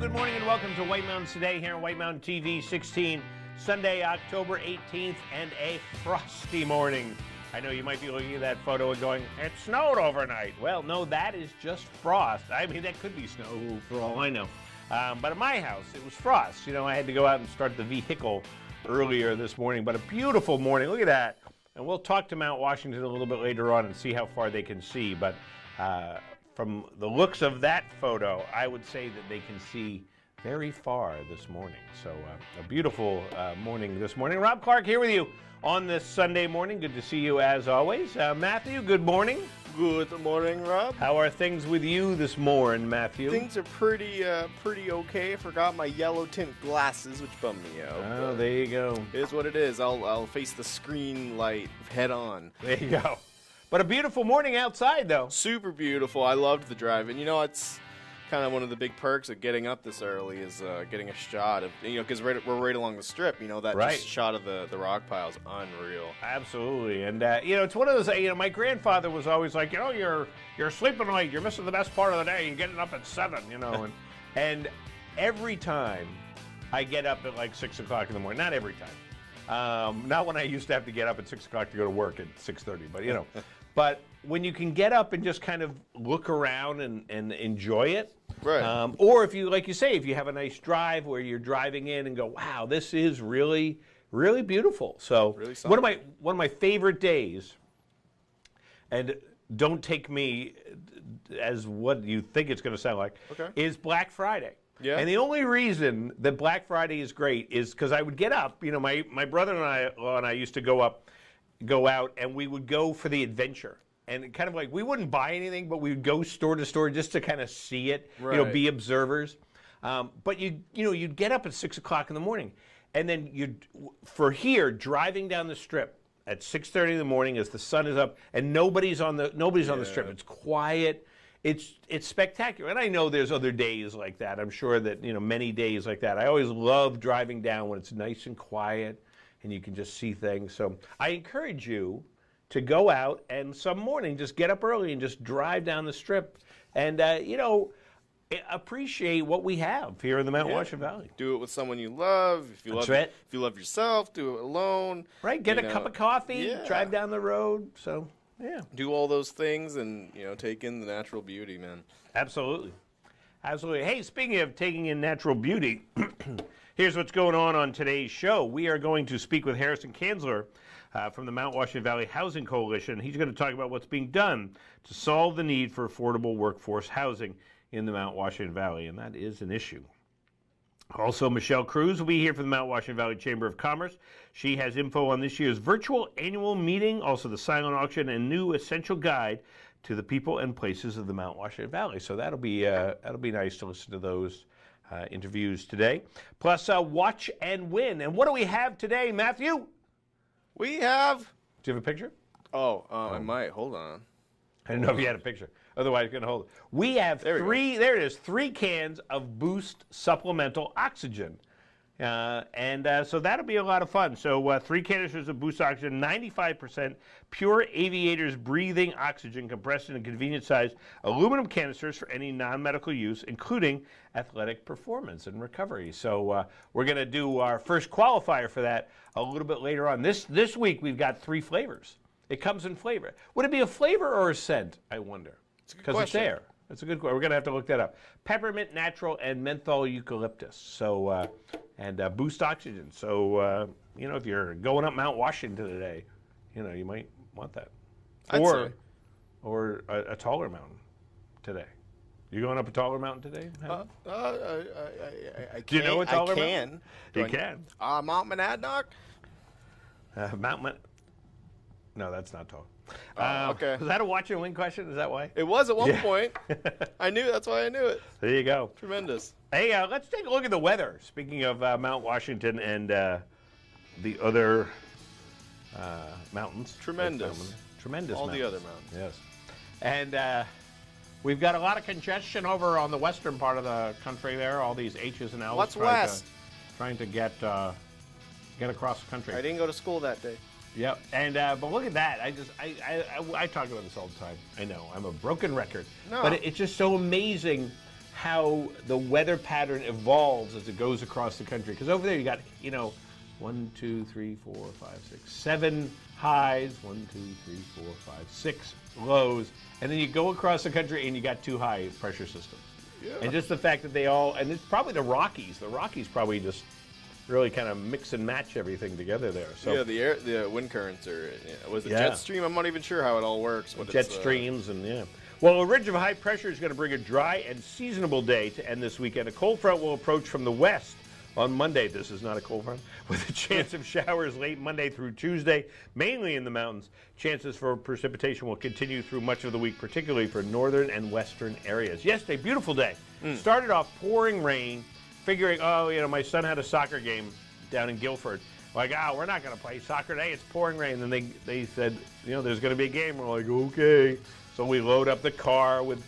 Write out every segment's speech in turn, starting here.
good morning and welcome to White Mountains Today here on White Mountain TV 16, Sunday, October 18th, and a frosty morning. I know you might be looking at that photo and going, it snowed overnight. Well, no, that is just frost. I mean, that could be snow for all I know. But at my house, it was frost. You know, I had to go out and start the vehicle earlier this morning, but a beautiful morning. Look at that. And we'll talk to Mount Washington a little bit later on and see how far they can see. But from the looks of that photo, I would say that they can see very far this morning. So a beautiful morning this morning. Rob Clark here with you on this Sunday morning. Good to see you as always. Matthew, good morning. Good morning, Rob. How are things with you this morning, Matthew? Things are pretty okay. I forgot my yellow tint glasses, which bummed me out. Oh, there you go. It is what it is. I'll face the screen light head on. There you go. But a beautiful morning outside, though. Super beautiful. I loved the drive. And, you know, it's kind of one of the big perks of getting up this early is getting a shot of, you know, because we're right along the strip, you know, that right. Just shot of the rock pile is unreal. Absolutely. And, you know, it's one of those, you know, my grandfather was always like, you know, you're sleeping late, you're missing the best part of the day, you're getting up at 7, you know. And every time I get up at like 6 o'clock in the morning, not every time. Not when I used to have to get up at 6 o'clock to go to work at 6:30, but, you know. But when you can get up and just kind of look around and enjoy it, right? Or if you, like you say, if you have a nice drive where you're driving in and go, wow, this is really, really beautiful. So really one of my favorite days, and don't take me as what you think it's going to sound like, okay, is Black Friday. Yeah. And the only reason that Black Friday is great is because I would get up. You know, my brother and I used to go out, and we would go for the adventure. And kind of like, we wouldn't buy anything, but we would go store to store just to kind of see it, right. You know, be observers. But you'd get up at 6 o'clock in the morning, and then driving down the strip at 6:30 in the morning as the sun is up, and nobody's on the strip. It's quiet. It's spectacular. And I know there's other days like that. I'm sure that, you know, many days like that. I always love driving down when it's nice and quiet and you can just see things. So I encourage you to go out and some morning just get up early and just drive down the strip and, you know, appreciate what we have here in the Mount Washington Valley. Do it with someone you love. If you love yourself, do it alone. Right, get a cup of coffee, drive down the road. So, yeah. Do all those things and, you know, take in the natural beauty, man. Absolutely. Absolutely. Hey, speaking of taking in natural beauty, here's what's going on today's show. We are going to speak with Harrison Kanzler from the Mount Washington Valley Housing Coalition. He's going to talk about what's being done to solve the need for affordable workforce housing in the Mount Washington Valley, and that is an issue. Also, Michelle Cruz will be here from the Mount Washington Valley Chamber of Commerce. She has info on this year's virtual annual meeting, also the silent auction, and new essential guide to the people and places of the Mount Washington Valley. So that'll be nice to listen to those interviews today. Plus, watch and win. And what do we have today, Matthew? We have. Do you have a picture? I might. Hold on. I didn't know if you had a picture. Otherwise, you're going to hold it. We have there it is, 3 cans of Boost Supplemental Oxygen. So that'll be a lot of fun. So 3 canisters of Boost Oxygen, 95% pure aviators breathing oxygen compressed in a convenient size aluminum canisters for any non-medical use, including athletic performance and recovery. So we're going to do our first qualifier for that a little bit later on. This week we've got 3 flavors. It comes in flavor. Would it be a flavor or a scent, I wonder? Because it's there. That's a good question. We're going to have to look that up. Peppermint natural and menthol eucalyptus. So, and Boost Oxygen. So, you know, if you're going up Mount Washington today, you know, you might want that. Or a taller mountain today. You going up a taller mountain today? I Do you know a taller mountain? You can. Mount Monadnock? No, that's not tall. Okay. Was that a watch and win question? Is that why? It was at one point. That's why I knew it. There you go. Tremendous. Hey, let's take a look at the weather. Speaking of Mount Washington and the other mountains. Tremendous. Tremendous All mountains. the other mountains. Yes. And we've got a lot of congestion over on the western part of the country there. All these H's and L's. What's west? Trying to get across the country. I didn't go to school that day. Yep, and but look at that. I talk about this all the time. I know I'm a broken record, but it's just so amazing how the weather pattern evolves as it goes across the country. Because over there you got, 1, 2, 3, 4, 5, 6, 7 highs, 1, 2, 3, 4, 5, 6 lows, and then you go across the country and you got 2 high pressure systems. Yeah. And just the fact that and it's probably the Rockies. The Rockies probably just really kind of mix and match everything together there. So yeah, the wind currents are, was it jet stream? I'm not even sure how it all works. But jet streams and yeah. Well, a ridge of high pressure is going to bring a dry and seasonable day to end this weekend. A cold front will approach from the west on Monday. This is not a cold front, with a chance of showers late Monday through Tuesday, mainly in the mountains. Chances for precipitation will continue through much of the week, particularly for northern and western areas. Yesterday, beautiful day. Started off pouring rain, figuring, my son had a soccer game down in Guilford. Like, we're not going to play soccer today. It's pouring rain. And then they said, there's going to be a game. We're like, okay. So we load up the car with,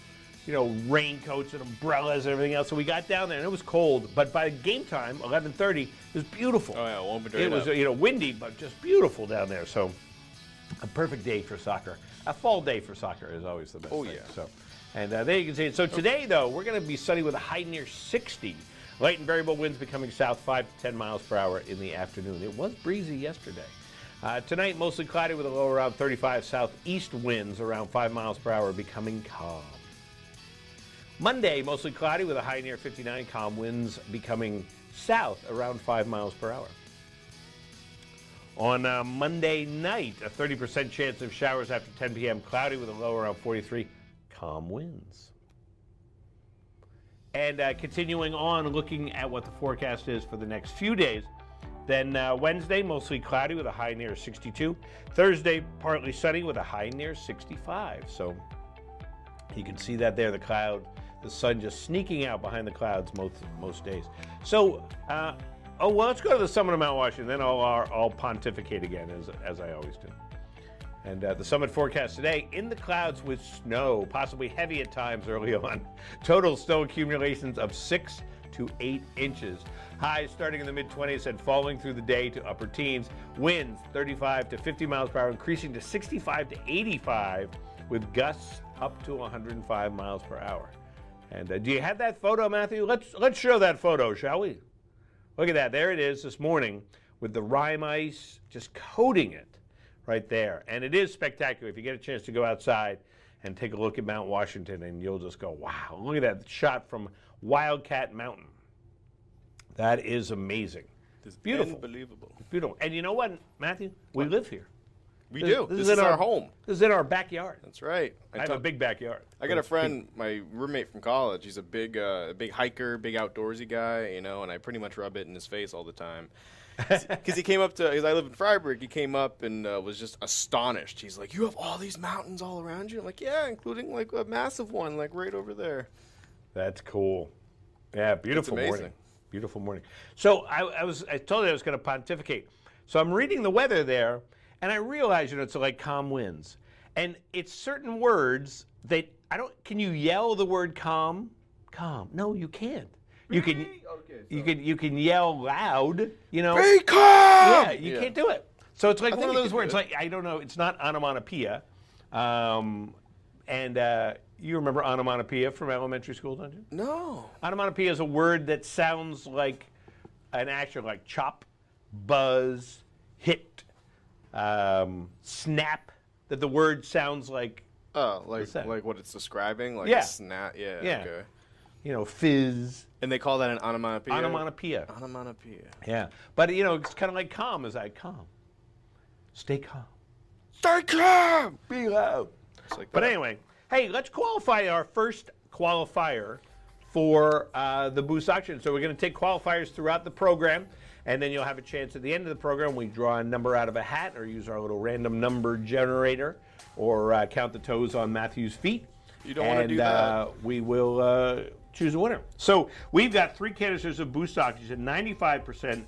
raincoats and umbrellas and everything else. So we got down there, and it was cold. But by game time, 11:30, it was beautiful. Oh, yeah, it won't be It was, windy, but just beautiful down there. So a perfect day for soccer. A fall day for soccer is always the best thing. Yeah. So, and there you can see it. So today, though, we're going to be sunny with a high near 60. Light and variable winds becoming south 5 to 10 miles per hour in the afternoon. It was breezy yesterday. Tonight, mostly cloudy with a low around 35. Southeast winds around 5 miles per hour becoming calm. Monday, mostly cloudy with a high near 59. Calm winds becoming south around 5 miles per hour. On Monday night, a 30% chance of showers after 10 p.m. Cloudy with a low around 43. Calm winds. And continuing on, looking at what the forecast is for the next few days. Then Wednesday, mostly cloudy with a high near 62. Thursday, partly sunny with a high near 65. So you can see that there, the sun just sneaking out behind the clouds most days. So, let's go to the summit of Mount Washington. Then I'll pontificate again, as I always do. And the summit forecast today, in the clouds with snow, possibly heavy at times early on. Total snow accumulations of 6 to 8 inches. Highs starting in the mid-20s and falling through the day to upper teens. Winds 35 to 50 miles per hour, increasing to 65 to 85, with gusts up to 105 miles per hour. And do you have that photo, Matthew? Let's show that photo, shall we? Look at that. There it is this morning with the rime ice just coating it right there. And it is spectacular. If you get a chance to go outside and take a look at Mount Washington, and you'll just go, wow, look at that shot from Wildcat Mountain. That is amazing. It's beautiful. Unbelievable. It's beautiful. And you know what, Matthew? We live here. We do. This is our home. This is in our backyard. That's right. I have a big backyard. I got a friend, my roommate from college. He's a big hiker, big outdoorsy guy, and I pretty much rub it in his face all the time. Because he came up because I live in Freiburg, he came up and was just astonished. He's like, "You have all these mountains all around you?" I'm like, "Yeah, including like a massive one, like right over there." That's cool. Yeah, beautiful amazing. Morning. Beautiful morning. So I told you I was going to pontificate. So I'm reading the weather there, and I realize, it's like calm winds. And it's certain words that can you yell the word calm? Calm. No, you can't. You can you can yell loud, Be calm! Yeah, you can't do it. So it's like one of those words, like, I don't know, it's not onomatopoeia. You remember onomatopoeia from elementary school, don't you? No. Onomatopoeia is a word that sounds like an action, like chop, buzz, hit, snap, that the word sounds like. Oh, like what it's describing? Like a snap? Yeah, okay. Fizz. And they call that an onomatopoeia? Onomatopoeia. Onomatopoeia. Yeah. But, it's kind of like calm. Is that calm? Stay calm. Stay calm! Be loud. Like but anyway, hey, let's qualify our first qualifier for the Boost auction. So we're going to take qualifiers throughout the program, and then you'll have a chance at the end of the program. We draw a number out of a hat or use our little random number generator or count the toes on Matthew's feet. You don't want to do that. We will choose a winner. So we've got 3 canisters of Boost oxygen, 95%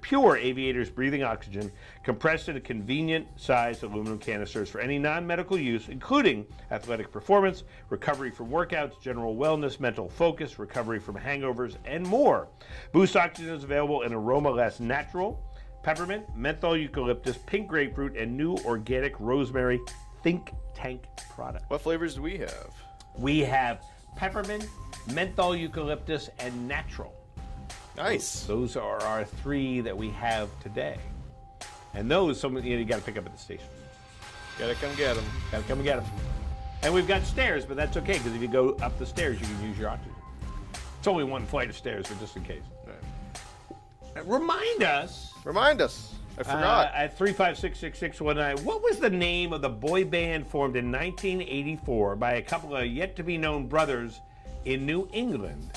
pure Aviator's breathing oxygen, compressed into convenient-sized aluminum canisters for any non-medical use, including athletic performance, recovery from workouts, general wellness, mental focus, recovery from hangovers, and more. Boost oxygen is available in aroma less natural, peppermint, menthol eucalyptus, pink grapefruit, and new organic rosemary Think Tank product. What flavors do we have? We have peppermint, menthol, eucalyptus, and natural. Nice. Those are our 3 that we have today. And those, you got to pick up at the station. Gotta come get them. Got to come and get them. And we've got stairs, but that's okay, because if you go up the stairs, you can use your oxygen. It's only 1 flight of stairs, but just in case. Right. Remind us. I forgot. At 3566619, what was the name of the boy band formed in 1984 by a couple of yet-to-be-known brothers in New England?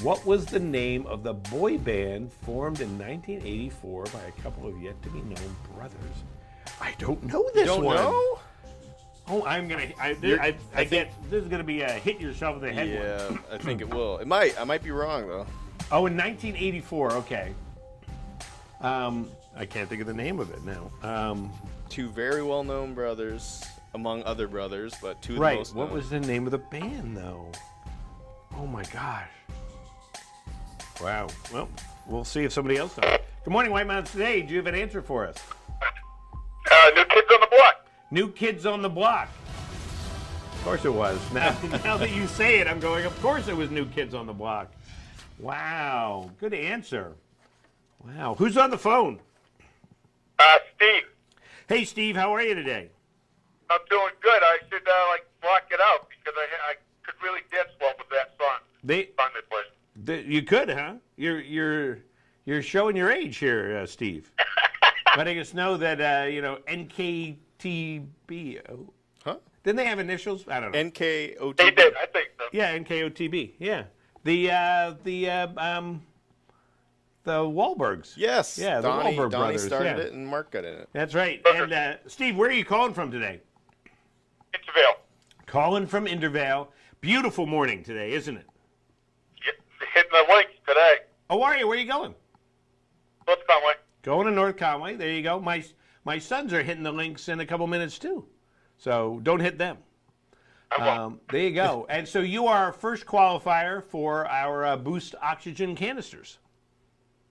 What was the name of the boy band formed in 1984 by a couple of yet-to-be-known brothers? I don't know this Don't one. know? Oh, I get this is gonna be a hit yourself in the head one. Yeah, I think it will. It might. I might be wrong though. Oh, in 1984. Okay. I can't think of the name of it now. 2 very well-known brothers, among other brothers, but 2 of the Right. most What known. was the name of the band, though? Oh my gosh. Wow. Well, we'll see if somebody else knows. Good morning, White Mountains Today. Do you have an answer for us? New Kids on the Block. New Kids on the Block. Of course it was. Now that you say it, I'm going, of course it was New Kids on the Block. Wow. Good answer. Wow. Who's on the phone? Steve, Hey, Steve. How are you today? I'm doing good. I should block it out because I could really dance well with that song. They plays. You could, huh? You're showing your age here, Steve. Letting us know that NKTB. Huh? Didn't they have initials? I don't know. NKOTB. They did, I think so. Yeah, NKOTB. Yeah, the Wahlbergs. Yes. Yeah, the Donnie Wahlberg brothers. started yeah. it, and Mark got in it. That's right. And Steve, where are you calling from today? Intervale. Calling from Intervale. Beautiful morning today, isn't it? Hitting the links today. Oh, are you? Where are you going? North Conway. Going to North Conway. There you go. My sons are hitting the links in a couple minutes too, so don't hit them. There you go. And so you are our first qualifier for our Boost Oxygen canisters.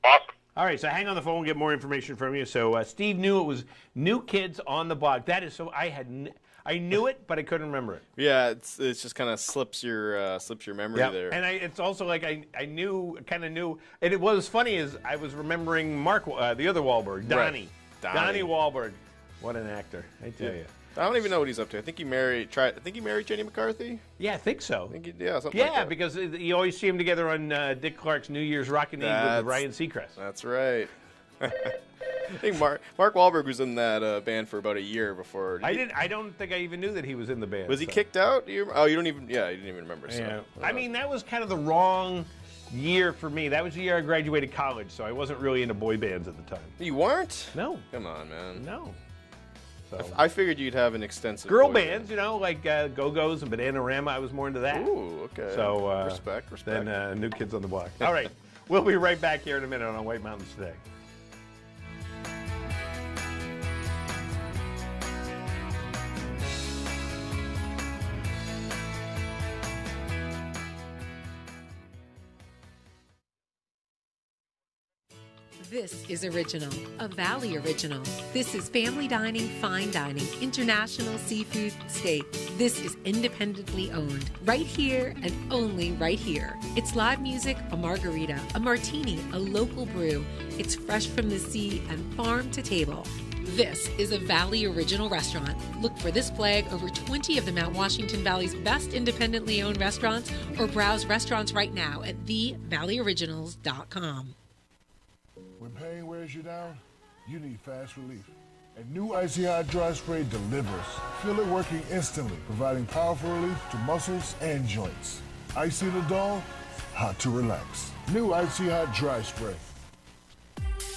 Awesome. All right, so hang on the phone. We'll get more information from you. So Steve knew it was New Kids on the Block. That is so. I knew it, but I couldn't remember it. Yeah, it's just kind of slips your memory there. And it's also like I kind of knew. And it was funny is I was remembering Mark, the other Wahlberg, Donnie. Right. Donnie Wahlberg. What an actor, I tell you. I don't even know what he's up to. I think he married Jenny McCarthy. Yeah, I think so. Something like that. Because you always see him together on Dick Clark's New Year's Rockin' Eve with Ryan Seacrest. That's right. I think Mark Wahlberg was in that band for about a year before. I don't think I even knew that he was in the band. Was he kicked out? You didn't even remember. So. Yeah. I mean, that was kind of the wrong year for me. That was the year I graduated college, so I wasn't really into boy bands at the time. You weren't? No. Come on, man. No. So. I figured you'd have an extensive girl boy bands, like Go-Go's and Bananarama. I was more into that. Ooh, okay. So respect. Then New Kids on the Block. All right, we'll be right back here in a minute on White Mountains Today. This is Original, a Valley Original. This is family dining, fine dining, international seafood, steak. This is independently owned, right here and only right here. It's live music, a margarita, a martini, a local brew. It's fresh from the sea and farm to table. This is a Valley Original restaurant. Look for this flag over 20 of the Mount Washington Valley's best independently owned restaurants or browse restaurants right now at thevalleyoriginals.com. When pain wears you down, you need fast relief. And new Icy Hot Dry Spray delivers. Feel it working instantly, providing powerful relief to muscles and joints. Icy to dull, hot to relax. New Icy Hot Dry Spray.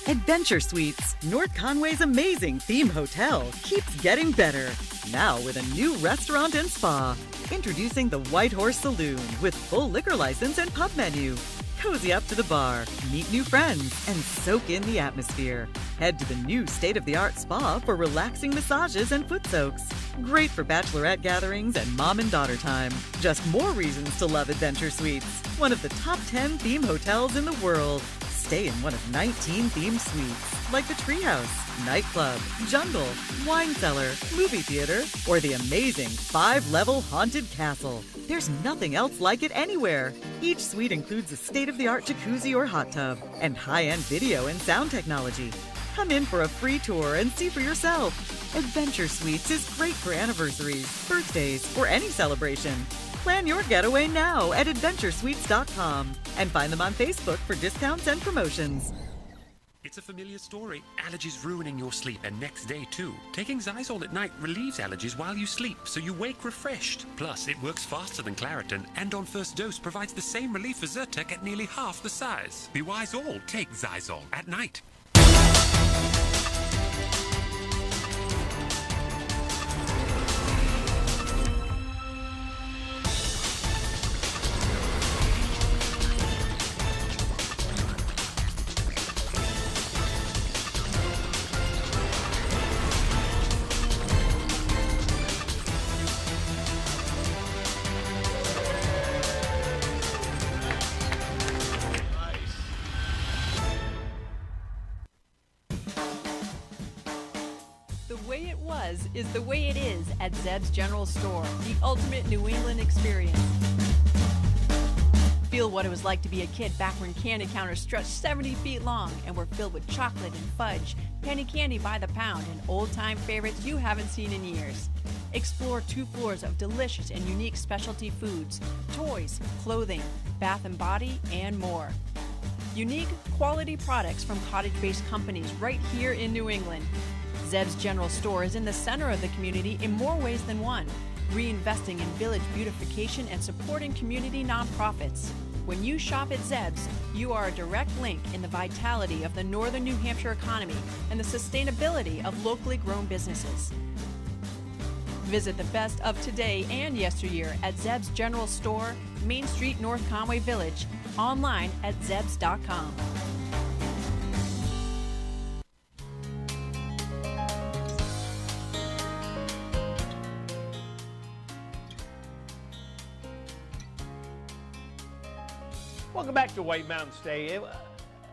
Adventure Suites, North Conway's amazing theme hotel, keeps getting better. Now with a new restaurant and spa. Introducing the White Horse Saloon with full liquor license and pub menu. Cozy up to the bar, meet new friends, and soak in the atmosphere. Head to the new state-of-the-art spa for relaxing massages and foot soaks. Great for bachelorette gatherings and mom and daughter time. Just more reasons to love Adventure Suites, one of the top 10 theme hotels in the world. stay in one of 19 themed suites, like the Treehouse, Nightclub, Jungle, Wine Cellar, Movie Theater, or the amazing 5-level Haunted Castle. There's nothing else like it anywhere. Each suite includes a state-of-the-art jacuzzi or hot tub and high-end video and sound technology. Come in for a free tour and see for yourself. Adventure Suites is great for anniversaries, birthdays, or any celebration. Plan your getaway now at adventuresuites.com and find them on Facebook for discounts and promotions. It's a familiar story. Allergies ruining your sleep and next day too. Taking Zysol at night relieves allergies while you sleep, so you wake refreshed. Plus, it works faster than Claritin, and on first dose provides the same relief as Zyrtec at nearly half the size. Be wise all. Take Zysol at night. Is the way it is at Zeb's General Store, the ultimate New England experience. Feel what it was like to be a kid back when candy counters stretched 70 feet long and were filled with chocolate and fudge, penny candy by the pound, and old-time favorites you haven't seen in years. Explore 2 floors of delicious and unique specialty foods, toys, clothing, bath and body, and more. Unique, quality products from cottage-based companies right here in New England. Zeb's General Store is in the center of the community in more ways than one, reinvesting in village beautification and supporting community nonprofits. When you shop at Zeb's, you are a direct link in the vitality of the northern New Hampshire economy and the sustainability of locally grown businesses. Visit the best of today and yesteryear at Zeb's General Store, Main Street, North Conway Village, online at zebs.com. Welcome back to White Mountain Stay.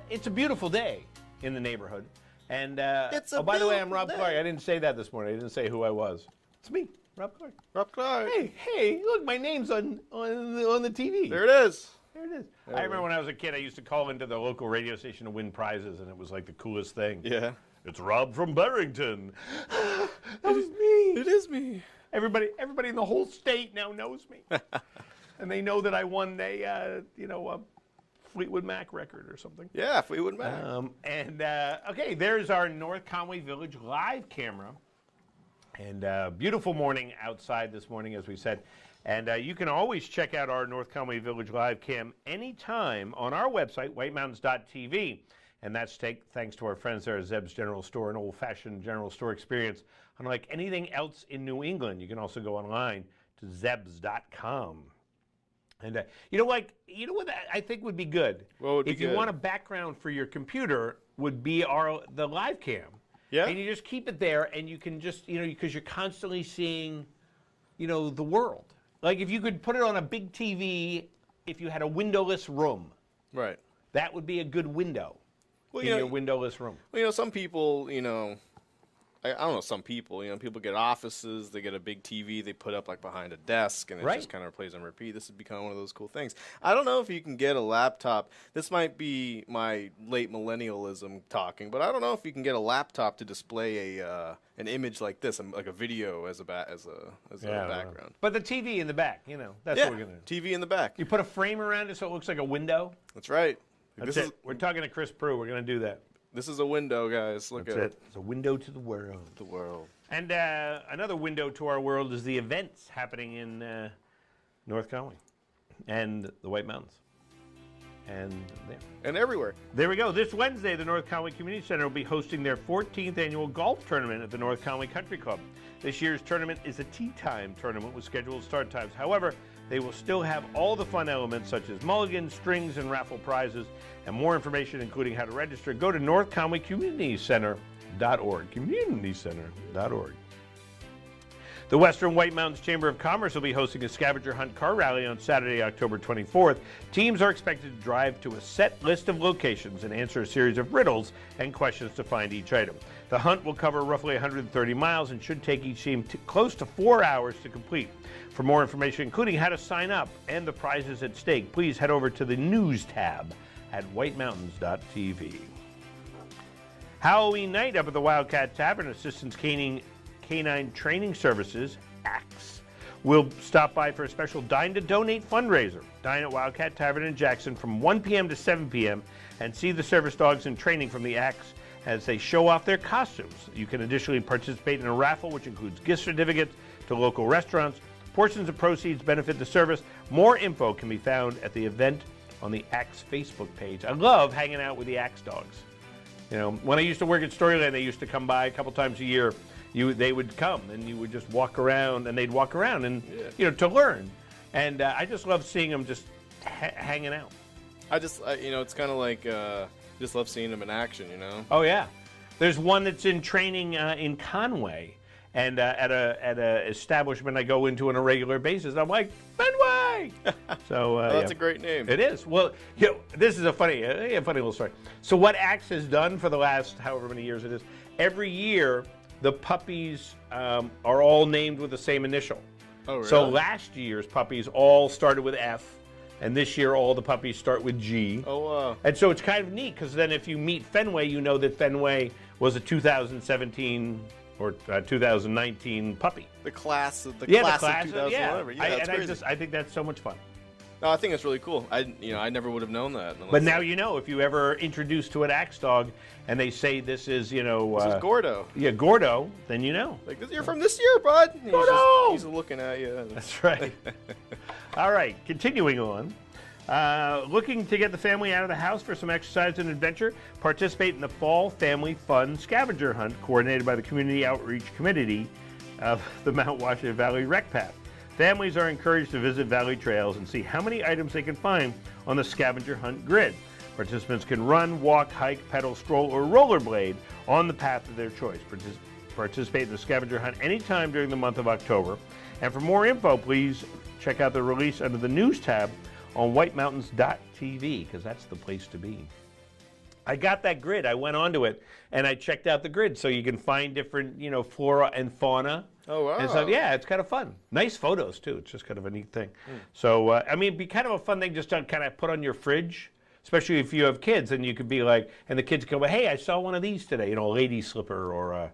It's a beautiful day in the neighborhood. And, by the way, I'm Rob Clark. I didn't say that this morning. I didn't say who I was. It's me, Rob Clark. Rob Clark. Hey, look, my name's on the TV. There it is. There it is. I remember when I was a kid, I used to call into the local radio station to win prizes, and it was like the coolest thing. Yeah. It's Rob from Barrington. That was me. It is me. Everybody in the whole state now knows me. And they know that I won a Fleetwood Mac record or something. Yeah, Fleetwood Mac. Okay, there's our North Conway Village live camera. And beautiful morning outside this morning, as we said. And you can always check out our North Conway Village live cam anytime on our website, whitemountains.tv. And that's thanks to our friends there at Zeb's General Store, an old-fashioned general store experience. Unlike anything else in New England, you can also go online to zebs.com. And you know what I think would be good? What would be if you good? want a background for your computer, would be the live cam. Yeah. And you just keep it there, and you can just because you're constantly seeing, the world. Like if you could put it on a big TV, if you had a windowless room, Right. that would be a good window in your windowless room. Well, some people, I don't know, some people, people get offices, they get a big TV they put up like behind a desk, and it just kind of plays on repeat. This has become one of those cool things. I don't know if you can get a laptop. This might be my late millennialism talking, but I don't know if you can get a laptop to display an image like this, like a video as a background. But the TV in the back, that's what we're going to do. TV in the back. You put a frame around it so it looks like a window. That's right. That's it. We're talking to Chris Prue. We're going to do that. This is a window, guys. Look at it. It's a window to the world. The world. And another window to our world is the events happening in North Conway and the White Mountains. And there. And everywhere. There we go. This Wednesday, the North Conway Community Center will be hosting their 14th annual golf tournament at the North Conway Country Club. This year's tournament is a tee time tournament with scheduled start times. However, they will still have all the fun elements such as mulligans, strings, and raffle prizes. And more information, including how to register, go to northconwaycommunitycenter.org. Communitycenter.org. The Western White Mountains Chamber of Commerce will be hosting a scavenger hunt car rally on Saturday, October 24th. Teams are expected to drive to a set list of locations and answer a series of riddles and questions to find each item. The hunt will cover roughly 130 miles and should take each team close to 4 hours to complete. For more information, including how to sign up and the prizes at stake, please head over to the News tab at whitemountains.tv. Halloween night up at the Wildcat Tavern, Assistance Canine Training Services, ACTS, will stop by for a special Dine to Donate fundraiser. Dine at Wildcat Tavern in Jackson from 1 p.m. to 7 p.m. and see the service dogs in training from the ACTS as they show off their costumes. You can additionally participate in a raffle which includes gift certificates to local restaurants. Portions of proceeds benefit the service. More info can be found at the event on the ACTS Facebook page. I love hanging out with the ACTS dogs. You know, when I used to work at Storyland, they used to come by a couple times a year. They would come and you would just walk around, and they'd walk around and to learn. And I just love seeing them just hanging out. It's kind of like just love seeing them in action. Oh yeah, there's one that's in training in Conway, and at a establishment I go into on a regular basis. I'm like, Fenway. So that's a great name. It is. Well, this is a funny little story. So what ACTS has done for the last however many years it is, every year the puppies are all named with the same initial. Oh, really? So last year's puppies all started with F, and this year all the puppies start with G. Oh, wow. And so it's kind of neat, because then if you meet Fenway, you know that Fenway was a 2017 or 2019 puppy. The class of 2000 whatever. Yeah, that's crazy. I think that's so much fun. No, I think it's really cool. I never would have known that. But now you know, if you ever introduced to an ACTS dog and they say this is, this is Gordo. Yeah, Gordo, then you know. Like, you're from this year, bud. Gordo! He's looking at you. That's right. All right, continuing on. Looking to get the family out of the house for some exercise and adventure? Participate in the Fall Family Fun Scavenger Hunt coordinated by the Community Outreach Committee of the Mount Washington Valley Rec Path. Families are encouraged to visit Valley Trails and see how many items they can find on the scavenger hunt grid. Participants can run, walk, hike, pedal, stroll, or rollerblade on the path of their choice. Participate in the scavenger hunt anytime during the month of October. And for more info, please check out the release under the News tab on whitemountains.tv, because that's the place to be. I got that grid. I went onto it, and I checked out the grid, so you can find different, flora and fauna. Oh, wow. And so, yeah, it's kind of fun. Nice photos, too. It's just kind of a neat thing. So, it'd be kind of a fun thing just to kind of put on your fridge, especially if you have kids, and you could be like, and the kids go, hey, I saw one of these today, a lady slipper or a,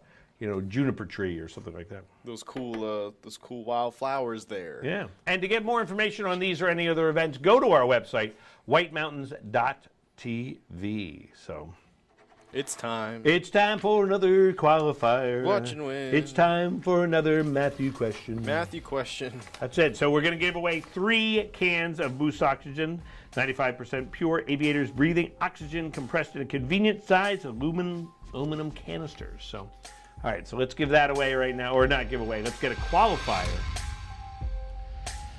juniper tree or something like that. Those cool wild flowers there. Yeah. And to get more information on these or any other events, go to our website, whitemountains.tv. So it's time. It's time for another qualifier. Watch and win. It's time for another Matthew question. Matthew question. That's it. So we're going to give away 3 cans of Boost Oxygen, 95% pure Aviators breathing oxygen compressed in a convenient size aluminum canisters. So, all right, so let's give that away right now, or not give away. Let's get a qualifier.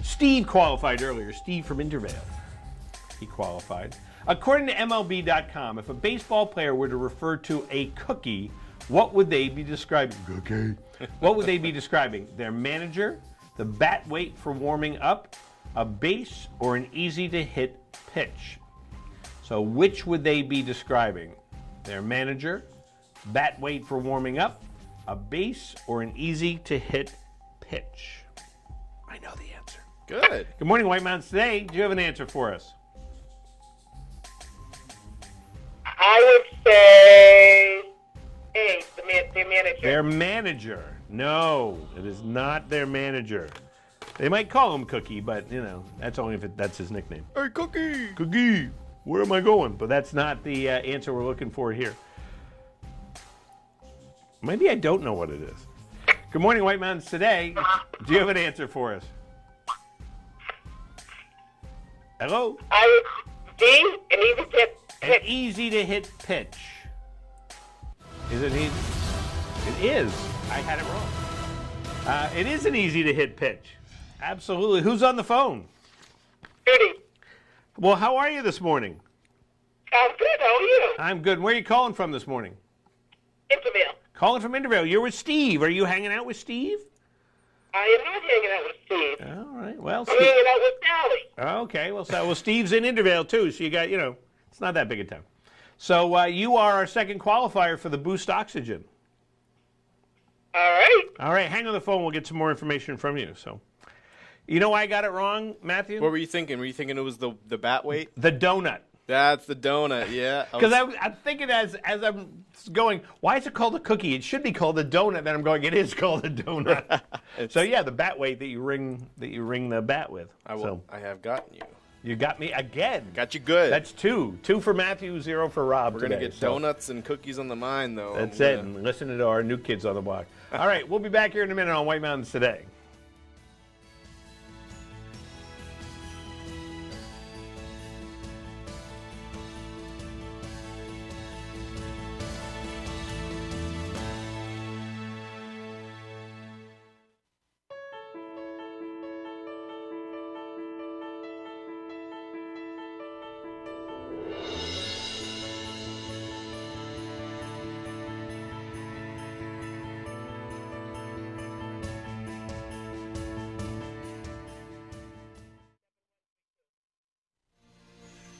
Steve qualified earlier. Steve from Intervale. He qualified. According to MLB.com, if a baseball player were to refer to a cookie, what would they be describing? Cookie. What would they be describing? Their manager, the bat weight for warming up, a base, or an easy-to-hit pitch? So which would they be describing? Their manager, bat weight for warming up, a base, or an easy-to-hit pitch? I know the answer. Good. Good morning, White Mountains. Today, do you have an answer for us? I would say A, their manager. Their manager. No, it is not their manager. They might call him Cookie, but, that's only if that's his nickname. Hey, Cookie! Cookie, where am I going? But that's not the answer we're looking for here. Maybe I don't know what it is. Good morning, White Mountains. Today, do you have an answer for us? Hello? I would D, an easy-to-hit pitch. An easy-to-hit pitch. Is it easy? It is. I had it wrong. It is an easy-to-hit pitch. Absolutely. Who's on the phone? Judy. Well, how are you this morning? I'm good. How are you? I'm good. Where are you calling from this morning? Intervale. Calling from Intervale. You're with Steve. Are you hanging out with Steve? I am not hanging out with Steve. All right. Well, I'm hanging out with Sally. Okay. Well, Steve's in Intervale, too, so you got, it's not that big a town. So you are our second qualifier for the Boost Oxygen. All right. All right. Hang on the phone. We'll get some more information from you. So, you know why I got it wrong, Matthew? What were you thinking? Were you thinking it was the bat weight? The donut. That's the donut, yeah. Because I'm thinking as I'm going, why is it called a cookie? It should be called a donut. Then I'm going, it is called a donut. So yeah, the bat weight that you ring the bat with. I have gotten you. You got me again. Got you good. That's 2. 2 for Matthew, 0 for Rob. We're gonna get donuts and cookies on the mind, though. That's it. And listen to our new kids on the block. All right, we'll be back here in a minute on White Mountains Today.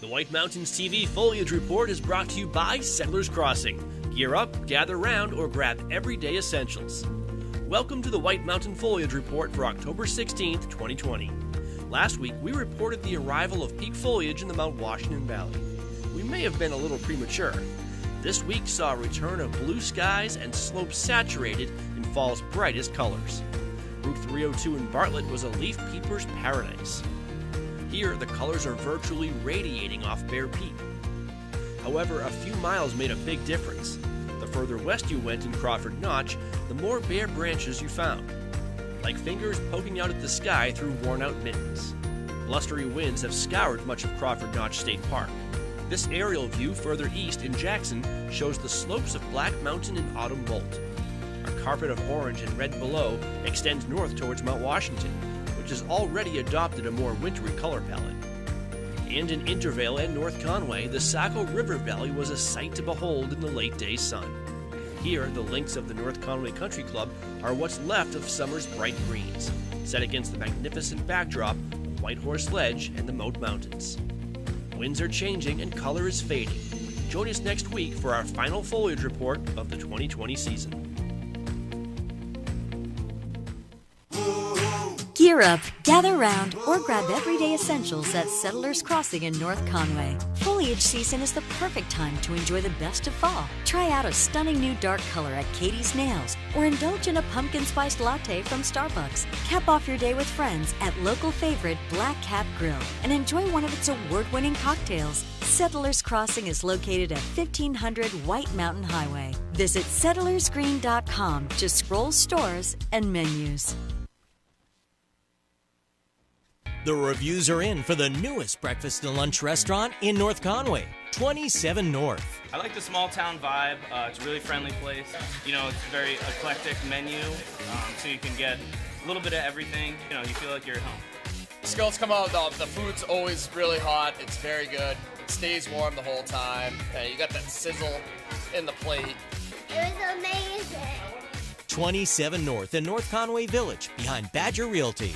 The White Mountains TV Foliage Report is brought to you by Settlers Crossing. Gear up, gather round, or grab everyday essentials. Welcome to the White Mountain Foliage Report for October 16th, 2020. Last week, we reported the arrival of peak foliage in the Mount Washington Valley. We may have been a little premature. This week saw a return of blue skies and slopes saturated in fall's brightest colors. Route 302 in Bartlett was a leaf peeper's paradise. Here, the colors are virtually radiating off Bear Peak. However, a few miles made a big difference. The further west you went in Crawford Notch, the more bare branches you found, like fingers poking out at the sky through worn-out mittens. Blustery winds have scoured much of Crawford Notch State Park. This aerial view further east in Jackson shows the slopes of Black Mountain in autumn molt. A carpet of orange and red below extends north towards Mount Washington, which has already adopted a more wintry color palette. And in Intervale and North Conway, the Saco River Valley was a sight to behold in the late day sun. Here, the links of the North Conway Country Club are what's left of summer's bright greens, set against the magnificent backdrop of White Horse Ledge and the Moat Mountains. Winds are changing and color is fading. Join us next week for our final foliage report of the 2020 season. Gear up, gather round, or grab everyday essentials at Settlers Crossing in North Conway. Foliage season is the perfect time to enjoy the best of fall. Try out a stunning new dark color at Katie's Nails, or indulge in a pumpkin spiced latte from Starbucks. Cap off your day with friends at local favorite Black Cap Grill and enjoy one of its award-winning cocktails. Settlers Crossing is located at 1500 White Mountain Highway. Visit settlersgreen.com to scroll stores and menus. The reviews are in for the newest breakfast and lunch restaurant in North Conway, 27 North. I like the small town vibe. It's a really friendly place. You know, it's a very eclectic menu, so you can get a little bit of everything. You know, you feel like you're at home. Skills come out, the food's always really hot. It's very good. It stays warm the whole time. You got that sizzle in the plate. It was amazing. 27 North in North Conway Village, behind Badger Realty.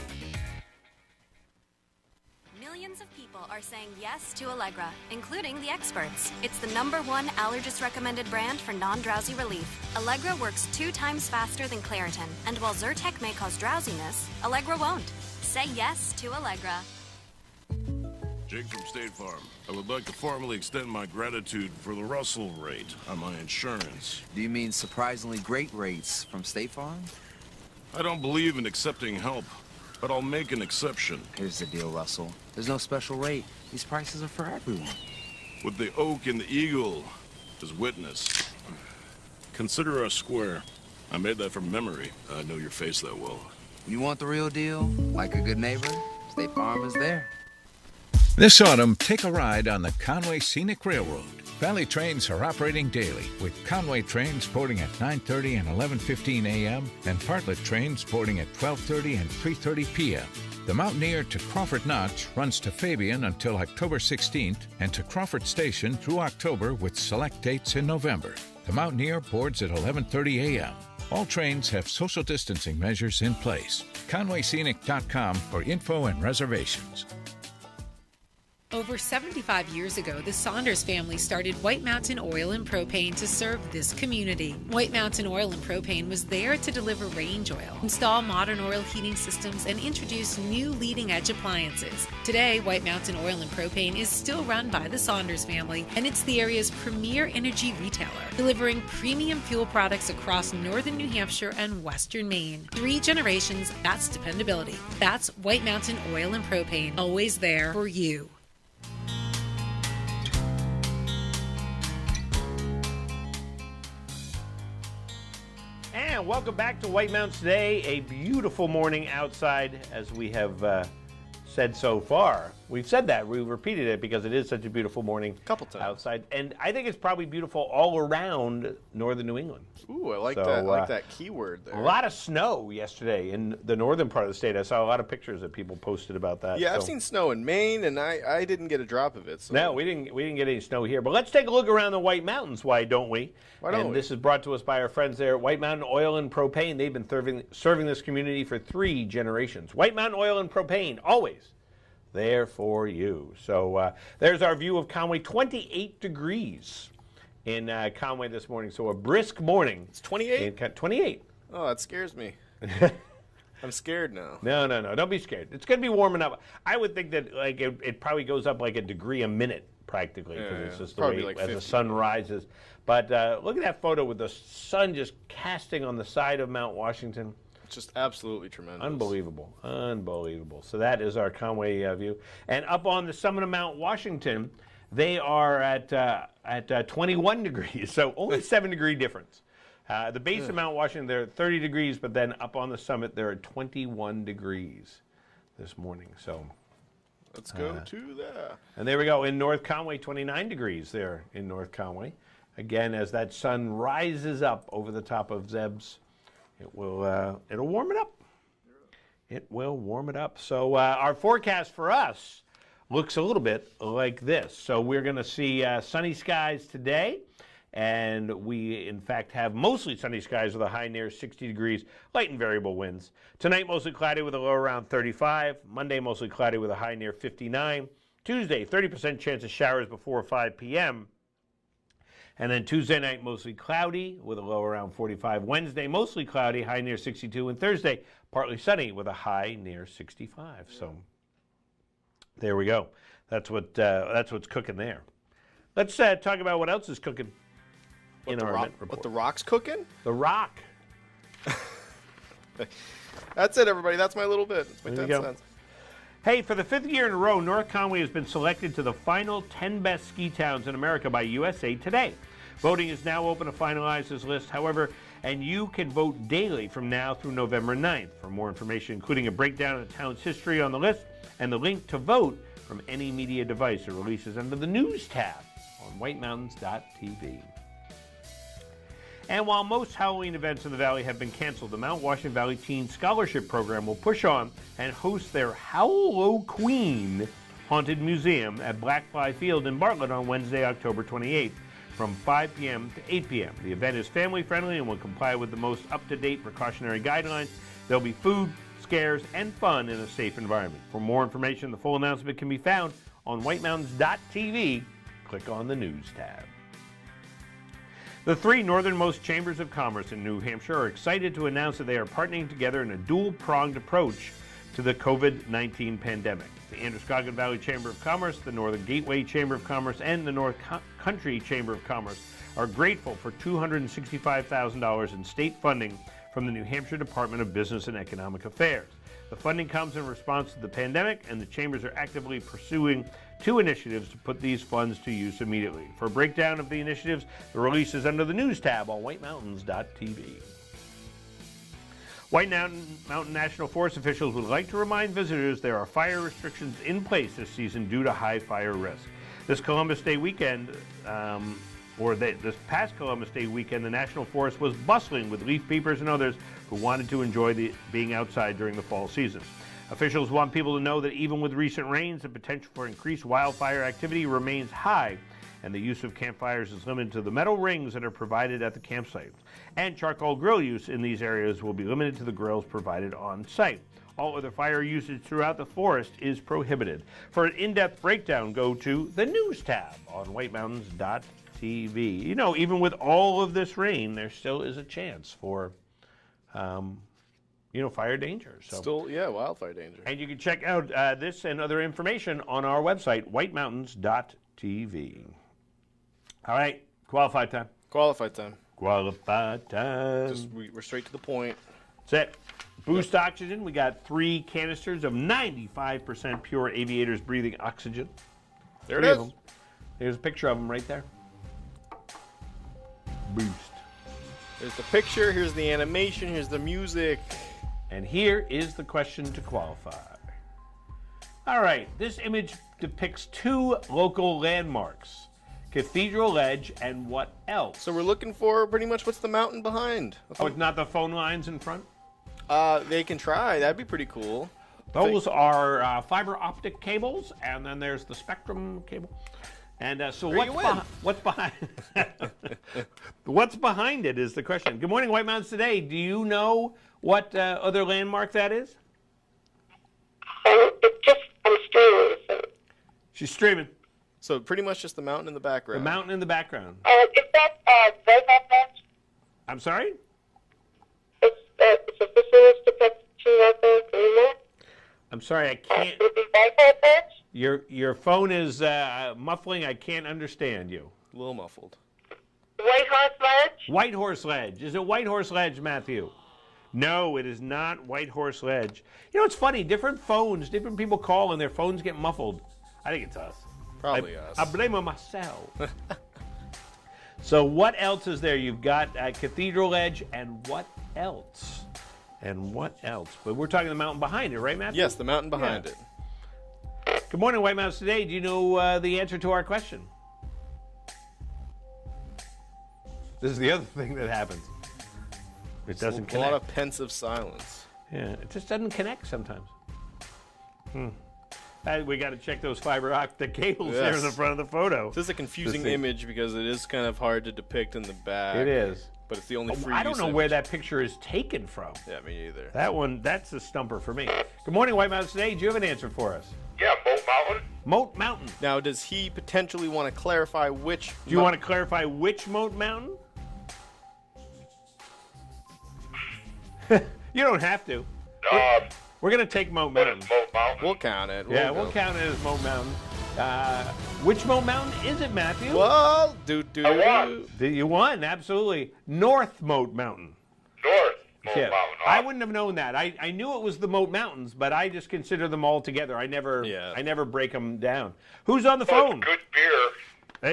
Are saying yes to Allegra, including the experts. It's the #1 allergist-recommended brand for non-drowsy relief. Allegra works 2 times faster than Claritin, and while Zyrtec may cause drowsiness, Allegra won't. Say yes to Allegra. Jake from State Farm. I would like to formally extend my gratitude for the Russell rate on my insurance. Do you mean surprisingly great rates from State Farm? I don't believe in accepting help, but I'll make an exception. Here's the deal, Russell. There's no special rate. These prices are for everyone. With the oak and the eagle as witness, consider us square. I made that from memory. I know your face that well. You want the real deal? Like a good neighbor? State Farm is there. This autumn, take a ride on the Conway Scenic Railroad. Valley trains are operating daily, with Conway trains boarding at 9:30 and 11:15 a.m. and Bartlett trains boarding at 12:30 and 3:30 p.m. The Mountaineer to Crawford Notch runs to Fabian until October 16th and to Crawford Station through October with select dates in November. The Mountaineer boards at 11:30 a.m. All trains have social distancing measures in place. ConwayScenic.com for info and reservations. Over 75 years ago, the Saunders family started White Mountain Oil and Propane to serve this community. White Mountain Oil and Propane was there to deliver range oil, install modern oil heating systems, and introduce new leading-edge appliances. Today, White Mountain Oil and Propane is still run by the Saunders family, and it's the area's premier energy retailer, delivering premium fuel products across northern New Hampshire and western Maine. 3 generations, that's dependability. That's White Mountain Oil and Propane, always there for you. And welcome back to White Mountains Today. A beautiful morning outside, as we have said so far. We've said that. We repeated it because it is such a beautiful morning outside. And I think it's probably beautiful all around northern New England. Ooh, I like that. I like that keyword there. A lot of snow yesterday in the northern part of the state. I saw a lot of pictures that people posted about that. Yeah, I've seen snow in Maine, and I didn't get a drop of it. So. No, we didn't get any snow here. But let's take a look around the White Mountains. Why don't we? Why don't we? This is brought to us by our friends there at White Mountain Oil and Propane. They've been serving this community for 3 generations. White Mountain Oil and Propane, always there for you. So there's our view of Conway. 28 degrees in Conway this morning. So a brisk morning. It's 28? 28. Oh, that scares me. I'm scared now. No. Don't be scared. It's going to be warming up. I would think that like it probably goes up like a degree a minute practically because it's just the way like as the sun rises. But look at that photo with the sun just casting on the side of Mount Washington. It's just absolutely tremendous. Unbelievable. So that is our Conway view. And up on the summit of Mount Washington, they are at 21 degrees, so only 7-degree difference. The base of Mount Washington, they're at 30 degrees, but then up on the summit, they're at 21 degrees this morning. So let's go to there. And there we go. In North Conway, 29 degrees there in North Conway. Again, as that sun rises up over the top of Zeb's, it'll warm it up. It will warm it up. So our forecast for us looks a little bit like this. So we're going to see sunny skies today, and we, in fact, have mostly sunny skies with a high near 60 degrees, light and variable winds. Tonight, mostly cloudy with a low around 35. Monday, mostly cloudy with a high near 59. Tuesday, 30% chance of showers before 5 p.m., and then Tuesday night, mostly cloudy with a low around 45. Wednesday, mostly cloudy, high near 62. And Thursday, partly sunny with a high near 65. So there we go. That's what's cooking there. Let's talk about what else is cooking in our event report. What the Rock's cooking? The Rock. That's it, everybody. That's my little bit. That's my 10 cents. Hey, for the 5th year in a row, North Conway has been selected to the final 10 best ski towns in America by USA Today. Voting is now open to finalize this list, however, and you can vote daily from now through November 9th. For more information, including a breakdown of the town's history on the list and the link to vote from any media device, it releases under the News tab on whitemountains.tv. And while most Halloween events in the Valley have been canceled, the Mount Washington Valley Teen Scholarship Program will push on and host their Halloween Haunted Museum at Blackfly Field in Bartlett on Wednesday, October 28th from 5 p.m. to 8 p.m. The event is family-friendly and will comply with the most up-to-date precautionary guidelines. There'll be food, scares, and fun in a safe environment. For more information, the full announcement can be found on whitemountains.tv. Click on the News tab. The 3 northernmost chambers of commerce in New Hampshire are excited to announce that they are partnering together in a dual-pronged approach to the COVID-19 pandemic. The Androscoggin Valley Chamber of Commerce, the Northern Gateway Chamber of Commerce, and the North Country Chamber of Commerce are grateful for $265,000 in state funding from the New Hampshire Department of Business and Economic Affairs. The funding comes in response to the pandemic, and the chambers are actively pursuing 2 initiatives to put these funds to use immediately. For a breakdown of the initiatives, the release is under the News tab on whitemountains.tv. White Mountain National Forest officials would like to remind visitors there are fire restrictions in place this season due to high fire risk. This Columbus Day weekend, this past Columbus Day weekend, the National Forest was bustling with leaf peepers and others who wanted to enjoy being outside during the fall season. Officials want people to know that even with recent rains, the potential for increased wildfire activity remains high, and the use of campfires is limited to the metal rings that are provided at the campsite. And charcoal grill use in these areas will be limited to the grills provided on site. All other fire usage throughout the forest is prohibited. For an in-depth breakdown, go to the News tab on whitemountains.tv. You know, even with all of this rain, there still is a chance for, fire danger. So. Still, wildfire danger. And you can check out this and other information on our website, whitemountains.tv. All right, qualified time. Qualified time. Qualified time. We're straight to the point. That's it. Boost oxygen. We got 3 canisters of 95% pure aviators breathing oxygen. There it is. There's a picture of them right there. Boost. There's the picture. Here's the animation. Here's the music. And here is the question to qualify. All right. This image depicts 2 local landmarks. Cathedral Ledge and what else? So we're looking for pretty much what's the mountain behind. It's not the phone lines in front? They can try. That'd be pretty cool. Those are fiber optic cables, and then there's the spectrum cable. And so what's behind what's behind it is the question. Good morning, White Mountains Today. Do you know what other landmark that is? I'm streaming. So. She's streaming. So pretty much just the mountain in the background. The mountain in the background. Is that Red Hot Ledge? I'm sorry? It's a facility depiction right there. Can you know? I'm sorry, I can't. Would it be Red Hot Ledge? Your phone is muffling. I can't understand you. A little muffled. White Horse Ledge? White Horse Ledge. Is it White Horse Ledge, Matthew? No, it is not White Horse Ledge. You know, it's funny. Different phones, different people call and their phones get muffled. I think it's us. Probably us. I blame on myself. So what else is there? You've got Cathedral Ledge, and what else? And what else? But we're talking the mountain behind it, right, Matthew? Yes, the mountain behind it. Good morning, White Mountains Today. Do you know the answer to our question? This is the other thing that happens. It doesn't connect. A lot of pensive silence. Yeah, it just doesn't connect sometimes. We got to check those fiber optic cables there in the front of the photo. This is a confusing image because it is kind of hard to depict in the back. It is. But it's the only free I don't know image. where that picture is taken from. Yeah, me either. That one, that's a stumper for me. Good morning, White Mountains Today. Do you have an answer for us? Yeah, Moat Mountain. Moat Mountain. Now, does he potentially want to clarify which... Do you want to clarify which Moat Mountain? You don't have to. We're going to take Moat Mountain. Moat Mountain. We'll count it. We'll count it as Moat Mountain. Which Moat Mountain is it, Matthew? Well, You won, absolutely. North Moat Mountain. North Moat Mountain. I wouldn't have known that. I knew it was the Moat Mountains, but I just consider them all together. I never break them down. Who's on the phone? It's good beer.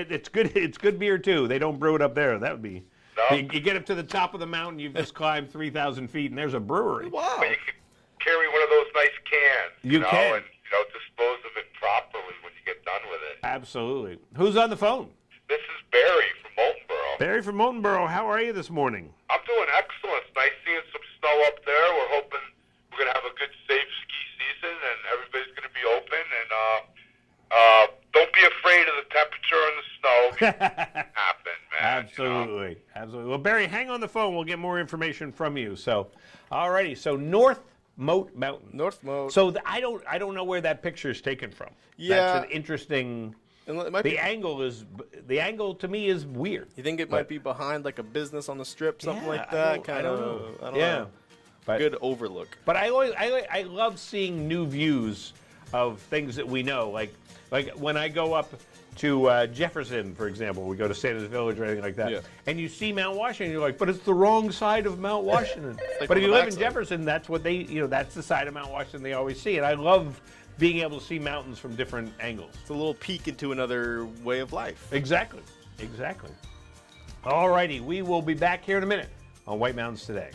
It's good. It's good beer too. They don't brew it up there. That would be. No. You get up to the top of the mountain, you've just climbed 3,000 feet, and there's a brewery. Wow. But you can carry one of those nice cans. You can. And dispose of it properly when you get done with it. Absolutely. Who's on the phone? This is Barry from Moultonboro. Barry from Moultonboro. How are you this morning? I'm doing excellent. It's nice seeing some snow up there. We're hoping we're going to have a good, safe ski season, and everybody's going to be open. And don't be afraid of the temperature and the snow. Happen, man. Absolutely. Absolutely. Well, Barry, hang on the phone. We'll get more information from you. So, alrighty. So, North Moat Mountain. North Moat. So I don't know where that picture is taken from. Yeah. That's an interesting. The angle to me is weird. You think it might be behind like a business on the strip, something like that? I don't know. But good overlook. But I love seeing new views of things that we know. Like when I go up to Jefferson, for example, we go to Santa's Village or anything like that, and you see Mount Washington, you're like, but it's the wrong side of Mount Washington. But if you live in Jefferson, that's what that's the side of Mount Washington they always see. And I love being able to see mountains from different angles. It's a little peek into another way of life. Exactly. All righty, we will be back here in a minute on White Mountains Today.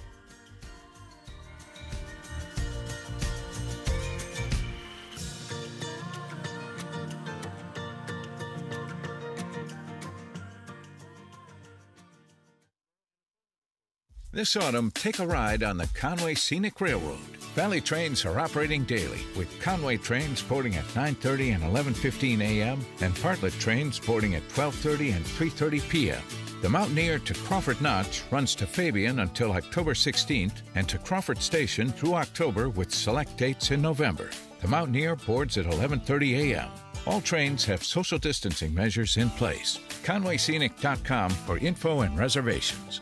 This autumn, take a ride on the Conway Scenic Railroad. Valley trains are operating daily, with Conway trains boarding at 9:30 and 11:15 a.m. and Partlet trains boarding at 12:30 and 3:30 p.m. The Mountaineer to Crawford Notch runs to Fabian until October 16th and to Crawford Station through October with select dates in November. The Mountaineer boards at 11:30 a.m. All trains have social distancing measures in place. ConwayScenic.com for info and reservations.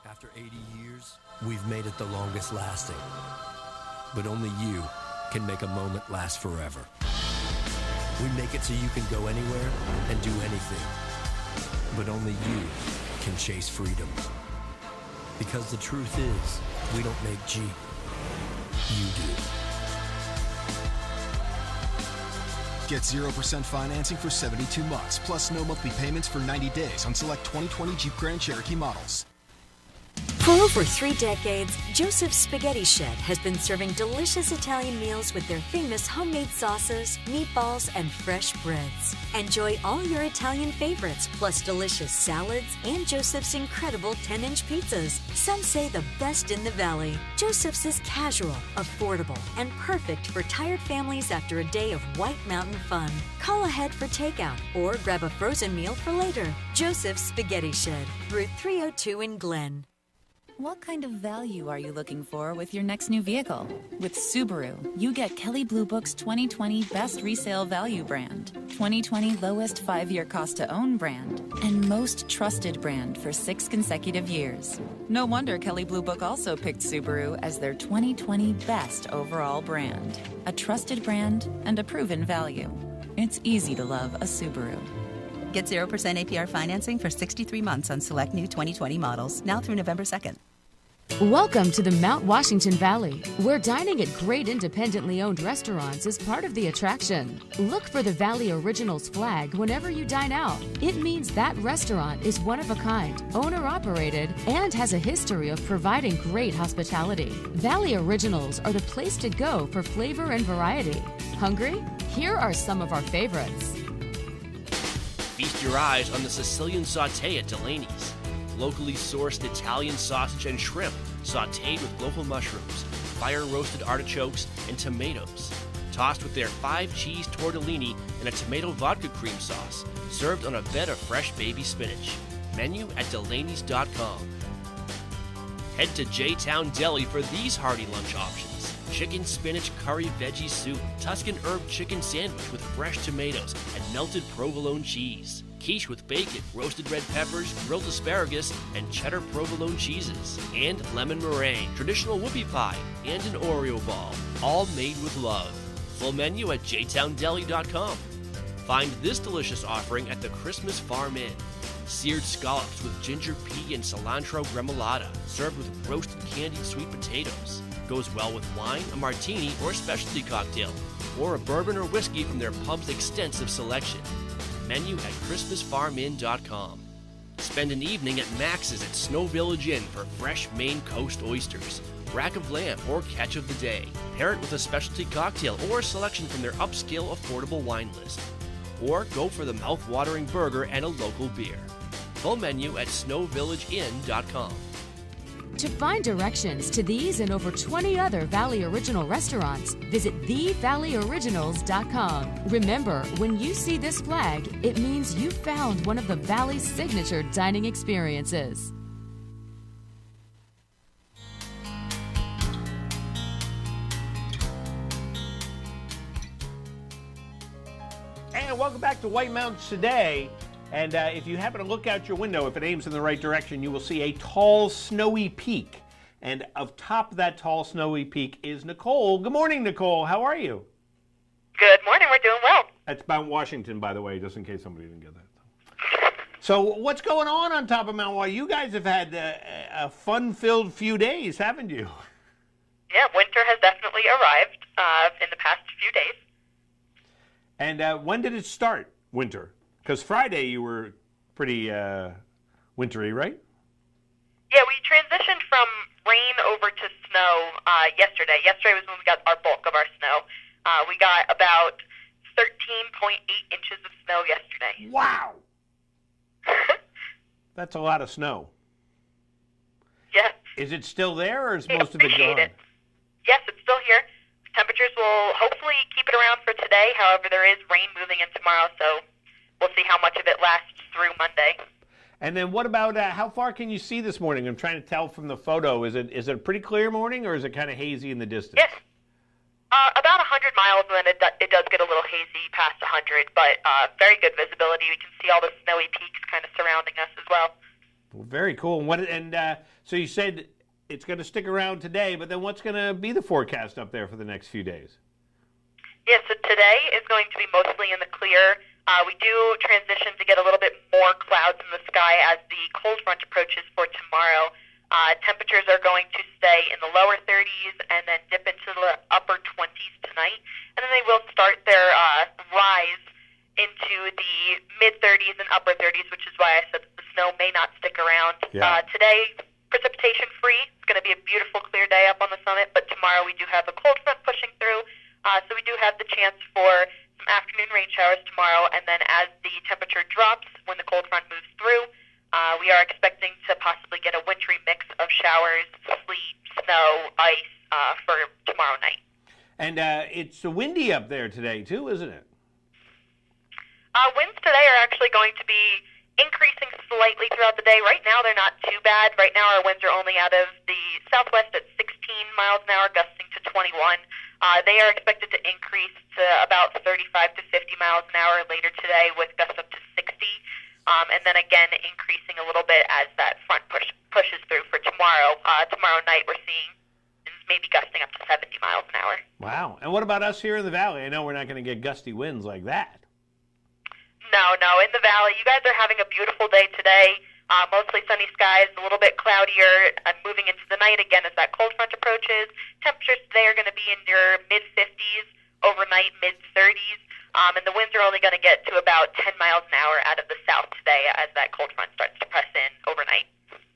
After 80 years, we've made it the longest lasting. But only you can make a moment last forever. We make it so you can go anywhere and do anything. But only you can chase freedom. Because the truth is, we don't make Jeep. You do. Get 0% financing for 72 months, plus no monthly payments for 90 days on select 2020 Jeep Grand Cherokee models. For over 3 decades, Joseph's Spaghetti Shed has been serving delicious Italian meals with their famous homemade sauces, meatballs, and fresh breads. Enjoy all your Italian favorites, plus delicious salads and Joseph's incredible 10-inch pizzas. Some say the best in the valley. Joseph's is casual, affordable, and perfect for tired families after a day of White Mountain fun. Call ahead for takeout or grab a frozen meal for later. Joseph's Spaghetti Shed, Route 302 in Glen. What kind of value are you looking for with your next new vehicle? With Subaru, you get Kelley Blue Book's 2020 Best Resale Value brand, 2020 Lowest 5-Year Cost to Own brand, and Most Trusted brand for 6 consecutive years. No wonder Kelley Blue Book also picked Subaru as their 2020 Best Overall brand. A trusted brand and a proven value. It's easy to love a Subaru. Get 0% APR financing for 63 months on select new 2020 models, now through November 2nd. Welcome to the Mount Washington Valley, where dining at great independently owned restaurants is part of the attraction. Look for the Valley Originals flag whenever you dine out. It means that restaurant is one of a kind, owner-operated, and has a history of providing great hospitality. Valley Originals are the place to go for flavor and variety. Hungry? Here are some of our favorites. Feast your eyes on the Sicilian sauté at Delaney's. Locally sourced Italian sausage and shrimp, sautéed with local mushrooms, fire-roasted artichokes, and tomatoes. Tossed with their 5-cheese tortellini and a tomato vodka cream sauce, served on a bed of fresh baby spinach. Menu at Delaney's.com. Head to J-Town Deli for these hearty lunch options. Chicken spinach curry veggie soup, Tuscan herb chicken sandwich with fresh tomatoes and melted provolone cheese. Quiche with bacon, roasted red peppers, grilled asparagus, and cheddar provolone cheeses. And lemon meringue, traditional whoopie pie, and an Oreo ball. All made with love. Full menu at jtowndeli.com. Find this delicious offering at the Christmas Farm Inn. Seared scallops with ginger pea and cilantro gremolata, served with roasted candied sweet potatoes. Goes well with wine, a martini, or a specialty cocktail, or a bourbon or whiskey from their pub's extensive selection. Menu at ChristmasFarmInn.com. Spend an evening at Max's at Snow Village Inn for fresh Maine Coast oysters, rack of lamb, or catch of the day. Pair it with a specialty cocktail or a selection from their upscale affordable wine list. Or go for the mouth-watering burger and a local beer. Full menu at SnowVillageInn.com. To find directions to these and over 20 other Valley Original restaurants, visit TheValleyOriginals.com. Remember, when you see this flag, it means you found one of the Valley's signature dining experiences. And welcome back to White Mountains Today. And if you happen to look out your window, if it aims in the right direction, you will see a tall, snowy peak. And of top of that tall, snowy peak is Nicole. Good morning, Nicole. How are you? Good morning. We're doing well. That's Mount Washington, by the way, just in case somebody didn't get that. So what's going on top of Mount Washington? You guys have had a fun-filled few days, haven't you? Yeah, winter has definitely arrived in the past few days. And when did it start, winter? Because Friday you were pretty wintry, right? Yeah, we transitioned from rain over to snow yesterday. Yesterday was when we got our bulk of our snow. We got about 13.8 inches of snow yesterday. Wow! That's a lot of snow. Yeah. Is it still there, or is most of it gone? yes, it's still here. Temperatures will hopefully keep it around for today. However, there is rain moving in tomorrow, so we'll see how much of it lasts through Monday. And then what about how far can you see this morning? I'm trying to tell from the photo. Is it a pretty clear morning, or is it kind of hazy in the distance? Yes. About 100 miles, and then it does get a little hazy past 100, but very good visibility. We can see all the snowy peaks kind of surrounding us as well. Well, very cool. So you said it's going to stick around today, but then what's going to be the forecast up there for the next few days? Yes, so today is going to be mostly in the clear. We do transition to get a little bit more clouds in the sky as the cold front approaches for tomorrow. Temperatures are going to stay in the lower 30s and then dip into the upper 20s tonight. And then they will start their rise into the mid-30s and upper 30s, which is why I said that the snow may not stick around. Yeah. Today, precipitation-free. It's going to be a beautiful, clear day up on the summit, but tomorrow we do have a cold front pushing through. So we do have the chance for some afternoon rain showers tomorrow, and then as the temperature drops when the cold front moves through, we are expecting to possibly get a wintry mix of showers, sleet, snow, ice for tomorrow night. And it's windy up there today, too, isn't it? Winds today are actually going to be increasing slightly throughout the day. Right now, they're not too bad. Right now, our winds are only out of the southwest at 16 miles an hour, gusting to 21. They are expected to increase to about 35 to 50 miles an hour later today, with gusts up to 60. And then again, increasing a little bit as that front pushes through for tomorrow. Tomorrow night, we're seeing maybe gusting up to 70 miles an hour. Wow. And what about us here in the valley? I know we're not going to get gusty winds like that. No. In the valley, you guys are having a beautiful day today. Mostly sunny skies, a little bit cloudier, and moving into the night again as that cold front approaches. Temperatures today are going to be in your mid-50s, overnight mid-30s, and the winds are only going to get to about 10 miles an hour out of the south today as that cold front starts to press in overnight.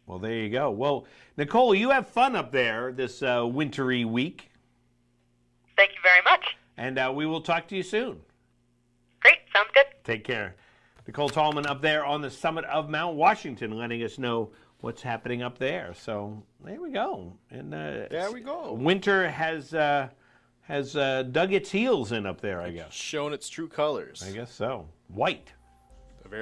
Well, there you go. Well, Nicole, you have fun up there this wintry week. Thank you very much. And we will talk to you soon. Great. Sounds good. Take care. Nicole Tallman up there on the summit of Mount Washington, letting us know what's happening up there. So there we go. And there we go. Winter has dug its heels in up there, I guess. Shown its true colors. I guess so. White.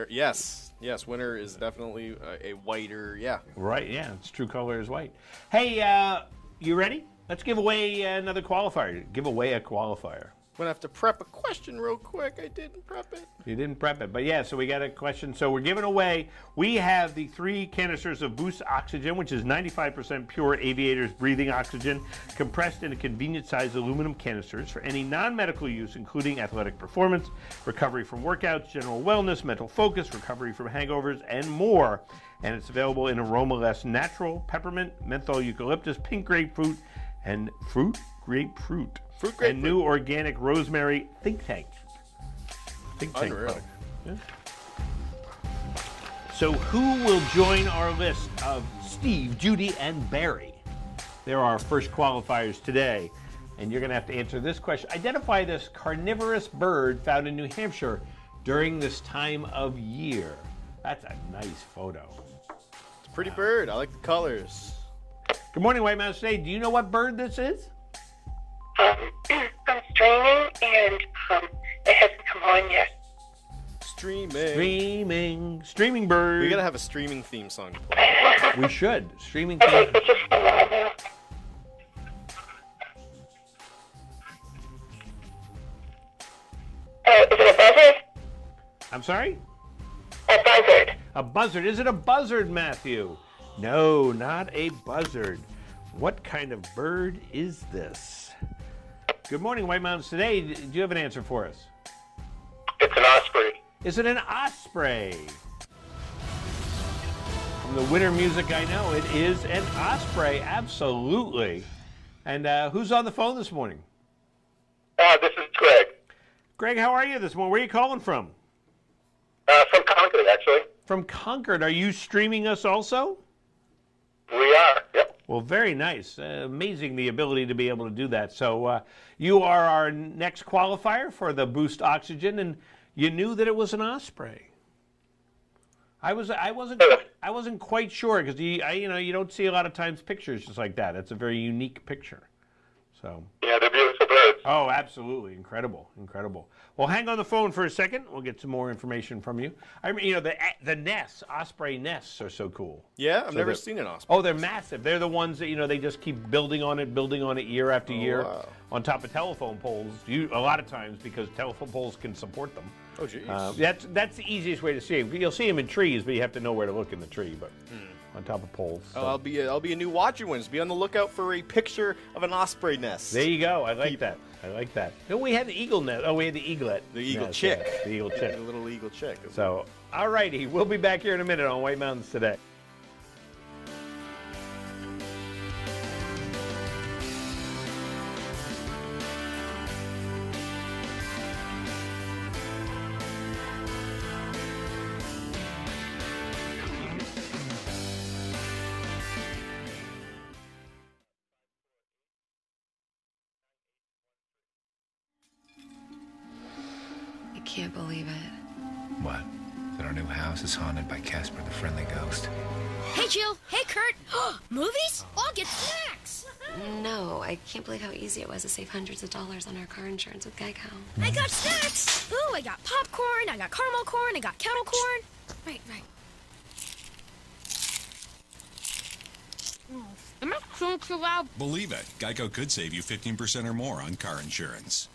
Yes. Winter is definitely a whiter. Yeah. Right. Yeah. Its true color is white. Hey, you ready? Let's give away another qualifier. Give away a qualifier. I'm going to have to prep a question real quick. I didn't prep it. You didn't prep it. But yeah, so we got a question. So we're giving away, we have the 3 canisters of Boost Oxygen, which is 95% pure aviators breathing oxygen, compressed into convenient-sized aluminum canisters for any non-medical use, including athletic performance, recovery from workouts, general wellness, mental focus, recovery from hangovers, and more. And it's available in aromaless natural, peppermint, menthol eucalyptus, pink grapefruit, and fruit grapefruit. And new organic rosemary think tank. Think tank. Unreal. Yeah. So who will join our list of Steve, Judy, and Barry? They're our first qualifiers today. And you're going to have to answer this question. Identify this carnivorous bird found in New Hampshire during this time of year. That's a nice photo. It's a pretty bird. I like the colors. Good morning, White Mountain State. Do you know what bird this is? I'm streaming, and it hasn't come on yet. Streaming bird. We gotta have a streaming theme song to play. We should. Streaming theme. Okay, it's just a while now. Is it a buzzard? I'm sorry? A buzzard. A buzzard. Is it a buzzard, Matthew? No, not a buzzard. What kind of bird is this? Good morning, White Mountains Today. Do you have an answer for us? It's an osprey. Is it an osprey? From the winter music I know, it is an osprey, absolutely. And who's on the phone this morning? This is Greg. Greg, how are you this morning? Where are you calling from? From Concord, actually. From Concord. Are you streaming us also? We are, yep. Well, very nice. Amazing the ability to be able to do that. So you are our next qualifier for the Boost Oxygen, and you knew that it was an osprey. I wasn't quite sure because you don't see a lot of times pictures just like that. It's a very unique picture. So Yeah, they're beautiful birds. Oh, absolutely. Incredible. Well, hang on the phone for a second. We'll get some more information from you. I mean, the nests, osprey nests are so cool. Yeah, I've never seen an osprey. Oh, they're massive. They're the ones that, they just keep building on it year after year on top of telephone poles. A lot of times because telephone poles can support them. Oh, geez. That's the easiest way to see them. You'll see them in trees, but you have to know where to look in the tree. But on top of poles. So. I'll be a new watcher wins. Be on the lookout for a picture of an osprey nest. There you go. I like that. No, we had the eagle nest. Oh, we had the eaglet. The eagle chick. Yeah, the eagle chick. The little eagle chick. So, all righty. We'll be back here in a minute on White Mountains Today. I can't believe it. What? That our new house is haunted by Casper the Friendly Ghost. Hey, Jill. Hey, Kurt. Movies? I'll get snacks. No, I can't believe how easy it was to save hundreds of dollars on our car insurance with Geico. I got snacks. Ooh, I got popcorn. I got caramel corn. I got kettle corn. Right. Am I so too loud? Believe it. Geico could save you 15% or more on car insurance.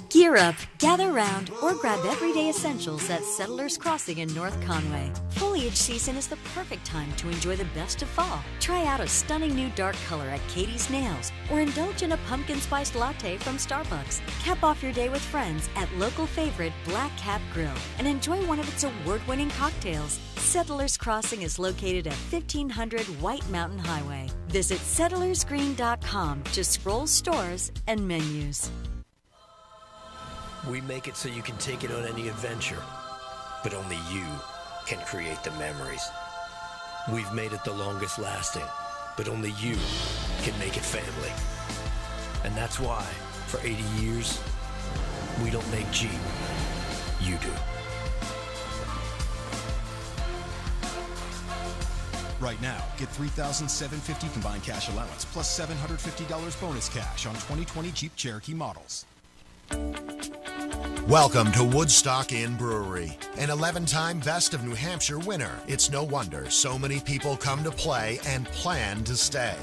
Gear up, gather round, or grab everyday essentials at Settlers Crossing in North Conway. Foliage season is the perfect time to enjoy the best of fall. Try out a stunning new dark color at Katie's Nails, or indulge in a pumpkin spiced latte from Starbucks. Cap off your day with friends at local favorite Black Cat Grill and enjoy one of its award-winning cocktails. Settlers Crossing is located at 1500 White Mountain Highway. Visit settlersgreen.com to scroll stores and menus. We make it so you can take it on any adventure, but only you can create the memories. We've made it the longest lasting, but only you can make it family. And that's why, for 80 years, we don't make Jeep. You do. Right now, get $3,750 combined cash allowance plus $750 bonus cash on 2020 Jeep Cherokee models. Welcome to Woodstock Inn Brewery, an 11-time Best of New Hampshire winner. It's no wonder so many people come to play and plan to stay.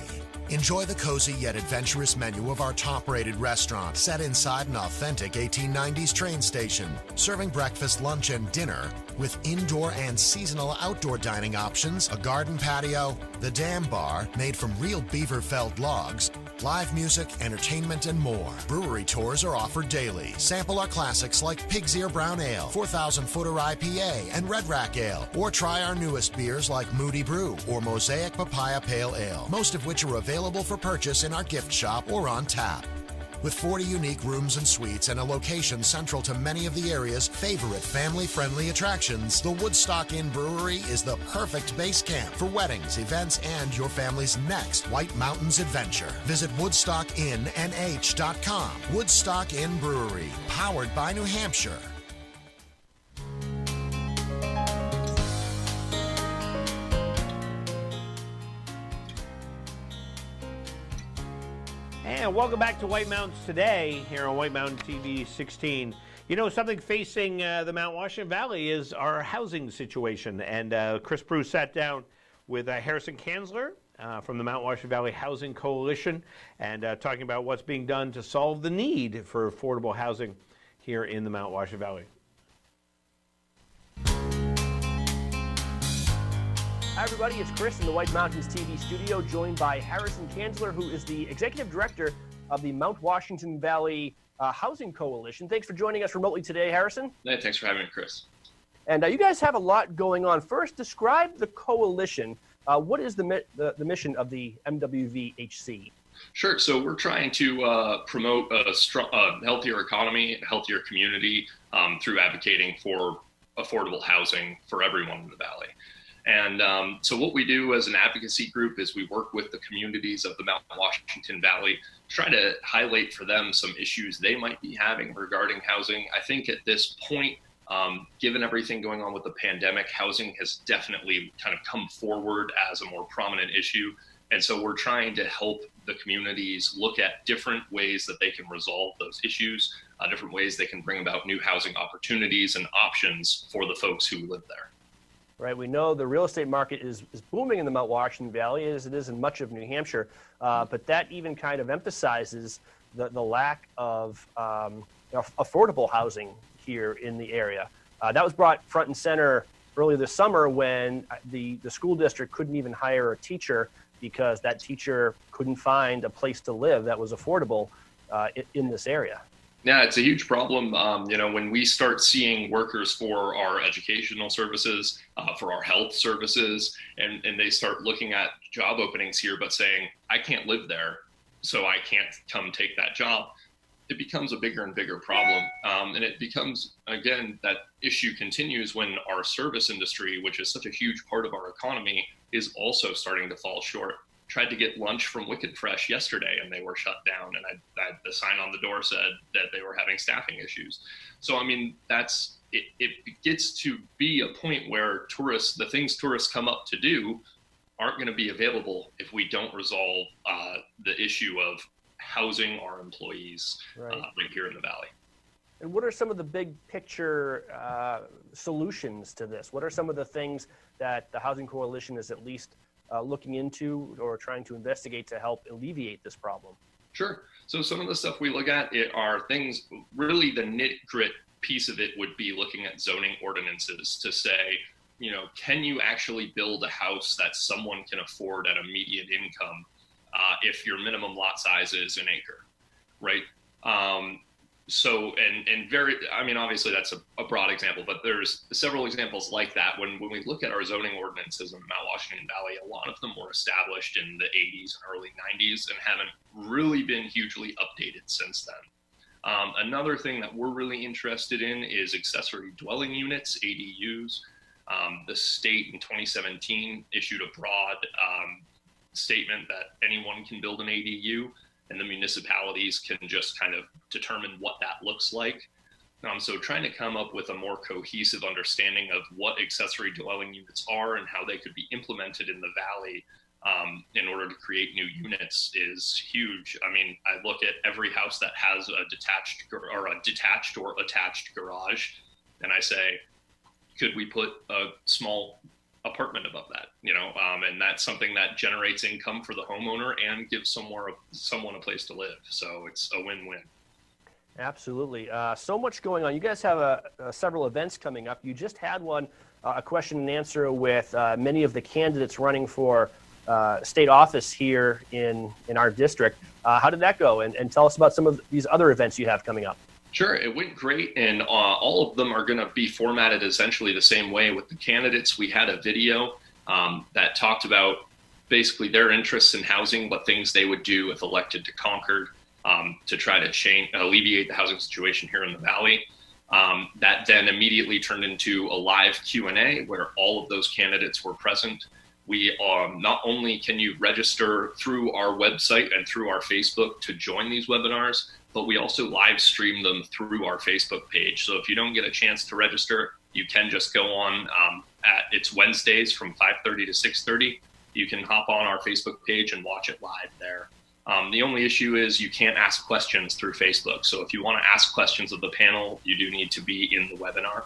Enjoy the cozy yet adventurous menu of our top-rated restaurant set inside an authentic 1890s train station, serving breakfast, lunch, and dinner with indoor and seasonal outdoor dining options, a garden patio, the Dam Bar made from real beaver-felled logs, live music, entertainment, and more. Brewery tours are offered daily. Sample our classics like Pig's Ear Brown Ale, 4,000 Footer IPA, and Red Rack Ale. Or try our newest beers like Moody Brew or Mosaic Papaya Pale Ale, most of which are available for purchase in our gift shop or on tap. With 40 unique rooms and suites and a location central to many of the area's favorite family-friendly attractions, the Woodstock Inn Brewery is the perfect base camp for weddings, events, and your family's next White Mountains adventure. Visit WoodstockInNH.com. Woodstock Inn Brewery, powered by New Hampshire. And welcome back to White Mountains Today here on White Mountain TV 16. You know, something facing the Mount Washington Valley is our housing situation. And Chris Bruce sat down with Harrison Kanzler from the Mount Washington Valley Housing Coalition and talking about what's being done to solve the need for affordable housing here in the Mount Washington Valley. Hi everybody, it's Chris in the White Mountains TV studio, joined by Harrison Kanzler, who is the Executive Director of the Mount Washington Valley Housing Coalition. Thanks for joining us remotely today, Harrison. Hey, thanks for having me, Chris. And you guys have a lot going on. First, describe the coalition. What is the mission of the MWVHC? Sure. So we're trying to promote a healthier economy, a healthier community through advocating for affordable housing for everyone in the Valley. And so what we do as an advocacy group is we work with the communities of the Mount Washington Valley, try to highlight for them some issues they might be having regarding housing. I think at this point, given everything going on with the pandemic, housing has definitely kind of come forward as a more prominent issue. And so we're trying to help the communities look at different ways that they can resolve those issues, different ways they can bring about new housing opportunities and options for the folks who live there. Right, we know the real estate market is booming in the Mount Washington Valley, as it is in much of New Hampshire, but that even kind of emphasizes the lack of affordable housing here in the area. That was brought front and center earlier this summer when the school district couldn't even hire a teacher because that teacher couldn't find a place to live that was affordable in this area. Yeah, it's a huge problem. When we start seeing workers for our educational services, for our health services, and they start looking at job openings here, but saying, I can't live there, so I can't come take that job, it becomes a bigger and bigger problem. And it becomes, again, that issue continues when our service industry, which is such a huge part of our economy, is also starting to fall short. Tried to get lunch from Wicked Fresh yesterday and they were shut down, and the sign on the door said that they were having staffing issues. So I mean, it gets to be a point where the things tourists come up to do aren't going to be available if we don't resolve the issue of housing our employees right here in the Valley. And what are some of the big picture solutions to this? What are some of the things that the Housing Coalition is at least looking into or trying to investigate to help alleviate this problem? Sure. So some of the stuff we look at are things, really the nit-grit piece of it would be looking at zoning ordinances to say, can you actually build a house that someone can afford at a median income if your minimum lot size is an acre, right? Obviously that's a broad example, but there's several examples like that. When we look at our zoning ordinances in the Mount Washington Valley, a lot of them were established in the 80s and early 90s and haven't really been hugely updated since then. Another thing that we're really interested in is accessory dwelling units, ADUs. The state in 2017 issued a broad statement that anyone can build an ADU, and the municipalities can just kind of determine what that looks like. So trying to come up with a more cohesive understanding of what accessory dwelling units are and how they could be implemented in the Valley in order to create new units is huge. I mean, I look at every house that has a detached or attached garage, and I say, could we put a small apartment above that, and that's something that generates income for the homeowner and gives someone a place to live. So it's a win-win. Absolutely. So much going on. You guys have several events coming up. You just had one, a question and answer with many of the candidates running for state office here in our district. How did that go? And tell us about some of these other events you have coming up. Sure, it went great, and all of them are going to be formatted essentially the same way. With the candidates, we had a video that talked about basically their interests in housing, what things they would do if elected to Concord to try to alleviate the housing situation here in the Valley. That then immediately turned into a live Q&A where all of those candidates were present. We not only can you register through our website and through our Facebook to join these webinars, but we also live stream them through our Facebook page. So if you don't get a chance to register, you can just go on it's Wednesdays from 5:30 to 6:30. You can hop on our Facebook page and watch it live there. The only issue is you can't ask questions through Facebook. So if you want to ask questions of the panel, you do need to be in the webinar.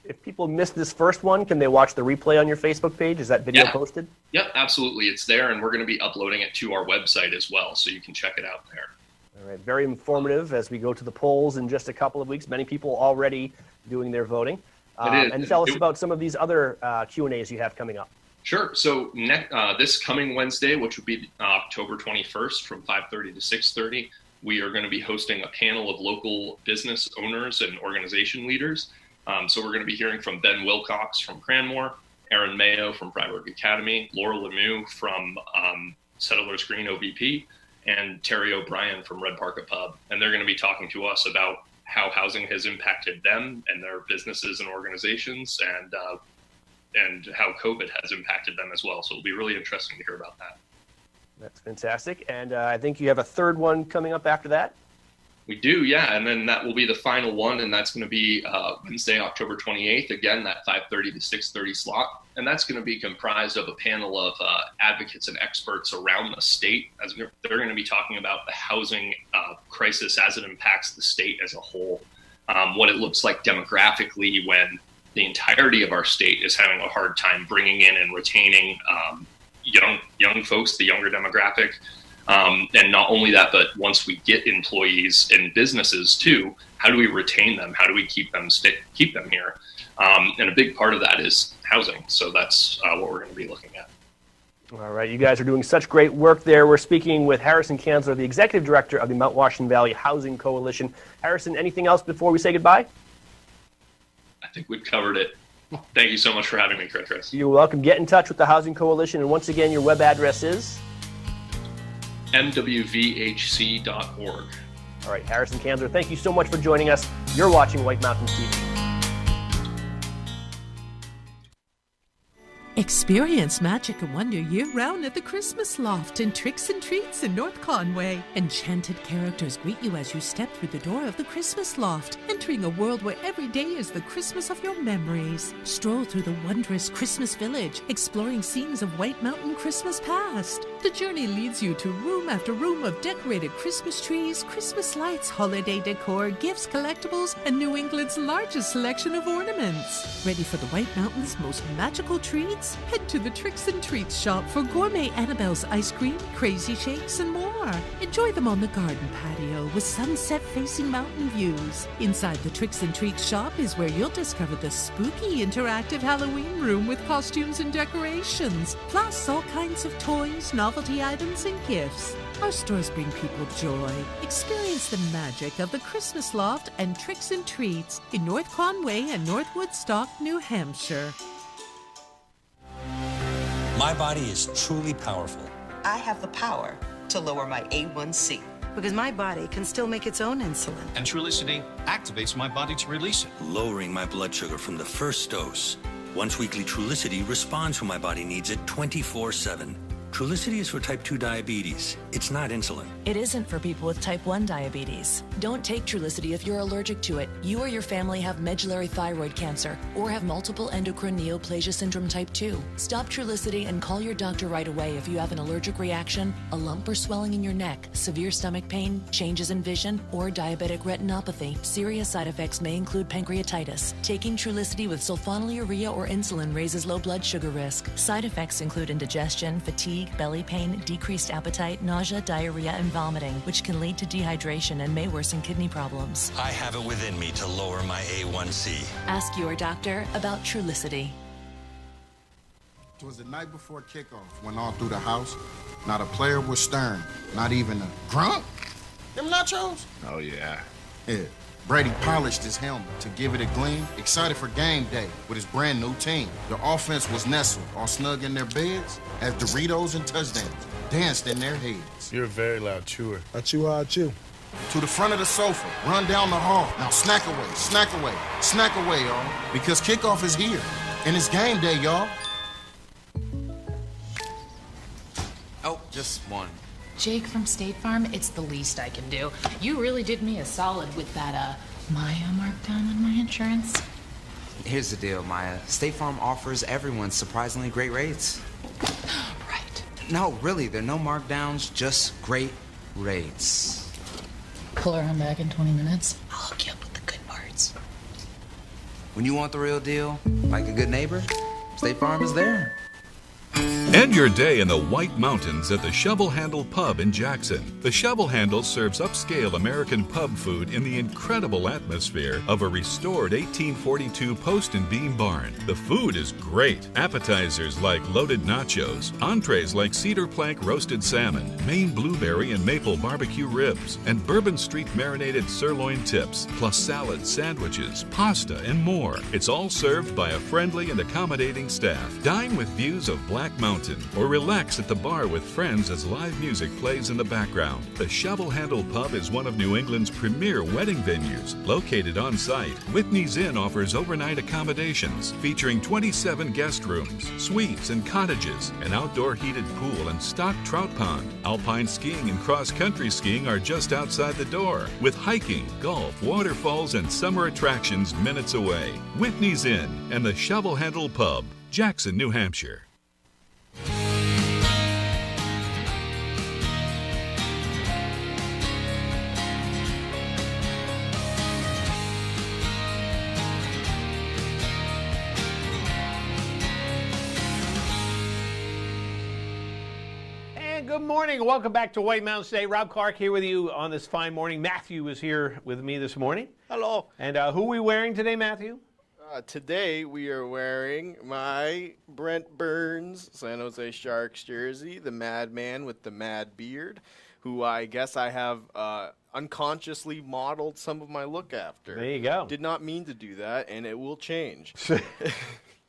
If people missed this first one, can they watch the replay on your Facebook page? Is that video posted? Yep, absolutely. It's there, and we're going to be uploading it to our website as well, so you can check it out there. All right, very informative as we go to the polls in just a couple of weeks. Many people already doing their voting. And tell us about some of these other Q&As you have coming up. Sure. So this coming Wednesday, which would be October 21st from 5:30 to 6:30, we are going to be hosting a panel of local business owners and organization leaders. So we're going to be hearing from Ben Wilcox from Cranmore, Aaron Mayo from Freiburg Academy, Laura Lemieux from Settlers Green OVP, and Terry O'Brien from Red Park Pub. And they're going to be talking to us about how housing has impacted them and their businesses and organizations, and how COVID has impacted them as well. So it'll be really interesting to hear about that. That's fantastic. And I think you have a third one coming up after that. We do, yeah, and then that will be the final one, and that's going to be Wednesday, October 28th. Again, that 5:30 to 6:30 slot, and that's going to be comprised of a panel of advocates and experts around the state. As they're going to be talking about the housing crisis as it impacts the state as a whole, what it looks like demographically when the entirety of our state is having a hard time bringing in and retaining young folks, the younger demographic. And not only that, but once we get employees and businesses too, how do we retain them? How do we keep them here? And a big part of that is housing. So that's what we're going to be looking at. All right, you guys are doing such great work there. We're speaking with Harrison Kanzler, the Executive Director of the Mount Washington Valley Housing Coalition. Harrison, anything else before we say goodbye? I think we've covered it. Thank you so much for having me, Chris. You're welcome. Get in touch with the Housing Coalition. And once again, your web address is? mwvhc.org. All right, Harrison Kanzler, thank you so much for joining us. You're watching White Mountains TV. Experience magic and wonder year-round at the Christmas Loft in Tricks and Treats in North Conway. Enchanted characters greet you as you step through the door of the Christmas Loft, entering a world where every day is the Christmas of your memories. Stroll through the wondrous Christmas Village, exploring scenes of White Mountain Christmas past. The journey leads you to room after room of decorated Christmas trees, Christmas lights, holiday decor, gifts, collectibles, and New England's largest selection of ornaments. Ready for the White Mountain's most magical treats? Head to the Tricks and Treats shop for gourmet Annabelle's ice cream, crazy shakes, and more. Enjoy them on the garden patio with sunset-facing mountain views. Inside the Tricks and Treats shop is where you'll discover the spooky interactive Halloween room with costumes and decorations, plus all kinds of toys, novelty items, and gifts. Our stores bring people joy. Experience the magic of the Christmas Loft and Tricks and Treats in North Conway and North Woodstock, New Hampshire. My body is truly powerful. I have the power to lower my A1C. Because my body can still make its own insulin. And Trulicity activates my body to release it, lowering my blood sugar from the first dose. Once weekly Trulicity responds when my body needs it 24/7. Trulicity is for type 2 diabetes. It's not insulin. It isn't for people with type 1 diabetes. Don't take Trulicity if you're allergic to it. You or your family have medullary thyroid cancer or have multiple endocrine neoplasia syndrome type 2. Stop Trulicity and call your doctor right away if you have an allergic reaction, a lump or swelling in your neck, severe stomach pain, changes in vision, or diabetic retinopathy. Serious side effects may include pancreatitis. Taking Trulicity with sulfonylurea or insulin raises low blood sugar risk. Side effects include indigestion, fatigue, belly pain, decreased appetite, nausea, diarrhea, and vomiting, which can lead to dehydration and may worsen kidney problems. I have it within me to lower my A1C. Ask your doctor about Trulicity. It was the night before kickoff when all through the house, not a player was stirring, not even a grunt. Them nachos? Oh, yeah. Yeah. Brady polished his helmet to give it a gleam, excited for game day with his brand new team. The offense was nestled, all snug in their beds, as Doritos and touchdowns danced in their heads. You're a very loud chewer. I chew how I chew. To the front of the sofa, run down the hall. Now snack away, snack away, snack away, y'all. Because kickoff is here, and it's game day, y'all. Oh, just one. Jake from State Farm, it's the least I can do. You really did me a solid with that, Maya markdown on my insurance. Here's the deal, Maya. State Farm offers everyone surprisingly great rates. Right. No, really, there are no markdowns, just great rates. Pull around back in 20 minutes. I'll hook you up with the good parts. When you want the real deal, like a good neighbor, State Farm is there. End your day in the White Mountains at the Shovel Handle Pub in Jackson. The Shovel Handle serves upscale American pub food in the incredible atmosphere of a restored 1842 post and beam barn. The food is great. Appetizers like loaded nachos, entrees like cedar plank roasted salmon, Maine blueberry and maple barbecue ribs, and Bourbon Street marinated sirloin tips, plus salads, sandwiches, pasta, and more. It's all served by a friendly and accommodating staff. Dine with views of Black Mountain mountain, or relax at the bar with friends as live music plays in the background. The Shovel Handle Pub is one of New England's premier wedding venues. Located on site, Whitney's Inn offers overnight accommodations featuring 27 guest rooms, suites, and cottages, an outdoor heated pool, and stocked trout pond. Alpine skiing and cross-country skiing are just outside the door, with hiking, golf, waterfalls, and summer attractions minutes away. Whitney's Inn and the Shovel Handle Pub, Jackson, New Hampshire. Good morning. Welcome back to White Mountains Today. Rob Clark here with you on this fine morning. Matthew is here with me this morning. Hello. And who are we wearing today, Matthew? Today we are wearing my Brent Burns San Jose Sharks jersey, the Madman with the mad beard, who I guess I have unconsciously modeled some of my look after. There you go. Did not mean to do that, and it will change.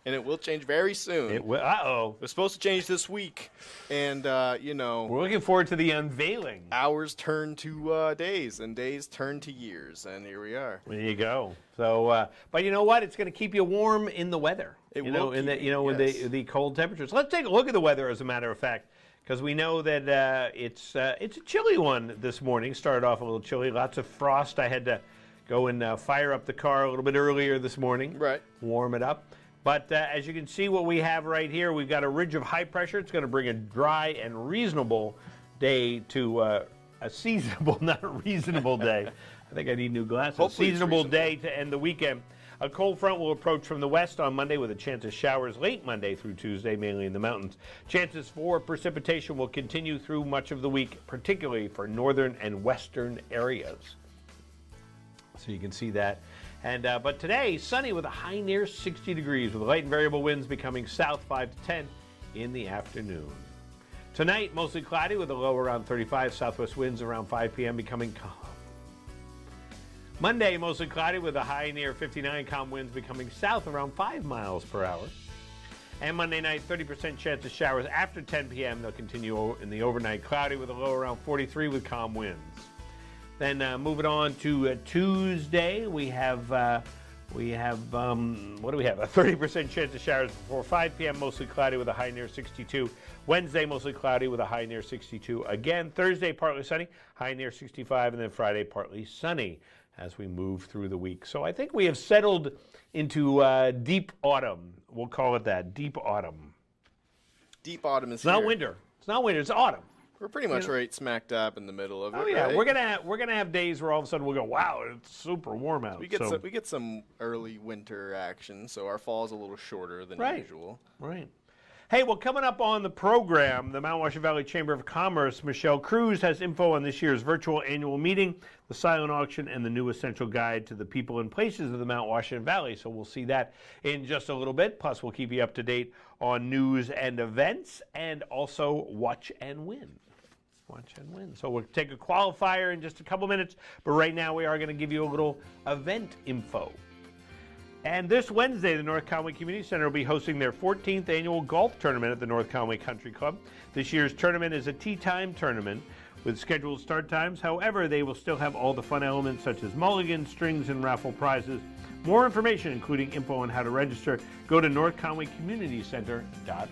And it will change very soon. It will. Uh-oh. It's supposed to change this week. And, we're looking forward to the unveiling. Hours turn to days, and days turn to years. And here we are. There you go. So, but you know what? It's going to keep you warm in the weather. It you will know, keep, with the cold temperatures. Let's take a look at the weather, as a matter of fact, because we know that it's a chilly one this morning. Started off a little chilly. Lots of frost. I had to go and fire up the car a little bit earlier this morning. Right. Warm it up. But as you can see, what we have right here, we've got a ridge of high pressure. It's going to bring a dry and reasonable day to a seasonable, not a reasonable day. I think I need new glasses. Hopefully seasonable day to end the weekend. A cold front will approach from the west on Monday with a chance of showers late Monday through Tuesday, mainly in the mountains. Chances for precipitation will continue through much of the week, particularly for northern and western areas. So you can see that. And but today, sunny with a high near 60 degrees, with light and variable winds becoming south 5 to 10 in the afternoon. Tonight, mostly cloudy with a low around 35, southwest winds around 5 p.m. becoming calm. Monday, mostly cloudy with a high near 59, calm winds becoming south around 5 miles per hour. And Monday night, 30% chance of showers after 10 p.m. They'll continue in the overnight, cloudy with a low around 43 with calm winds. Then moving on to Tuesday, we have what do we have? A 30% chance of showers before 5 p.m. Mostly cloudy with a high near 62. Wednesday, mostly cloudy with a high near 62. Again, Thursday, partly sunny, high near 65, and then Friday, partly sunny as we move through the week. So I think we have settled into deep autumn. We'll call it that, deep autumn. Deep autumn is here. It's not winter. It's not winter. It's autumn. We're pretty much right smack dab in the middle of it. Oh yeah, right? we're gonna have days where all of a sudden we'll go, wow, it's super warm out. We get some early winter action, so our fall is a little shorter than usual. Right. Hey, well, coming up on the program, the Mount Washington Valley Chamber of Commerce, Michelle Cruz has info on this year's virtual annual meeting, the silent auction, and the new essential guide to the people and places of the Mount Washington Valley. So we'll see that in just a little bit. Plus, we'll keep you up to date on news and events, and also Watch and Win. Watch and Win. So we'll take a qualifier in just a couple minutes, but right now we are going to give you a little event info. And this Wednesday, the North Conway Community Center will be hosting their 14th annual golf tournament at the North Conway Country Club. This year's tournament is a tee time tournament with scheduled start times. However, they will still have all the fun elements such as mulligans, strings, and raffle prizes. More information, including info on how to register, go to northconwaycommunitycenter.org.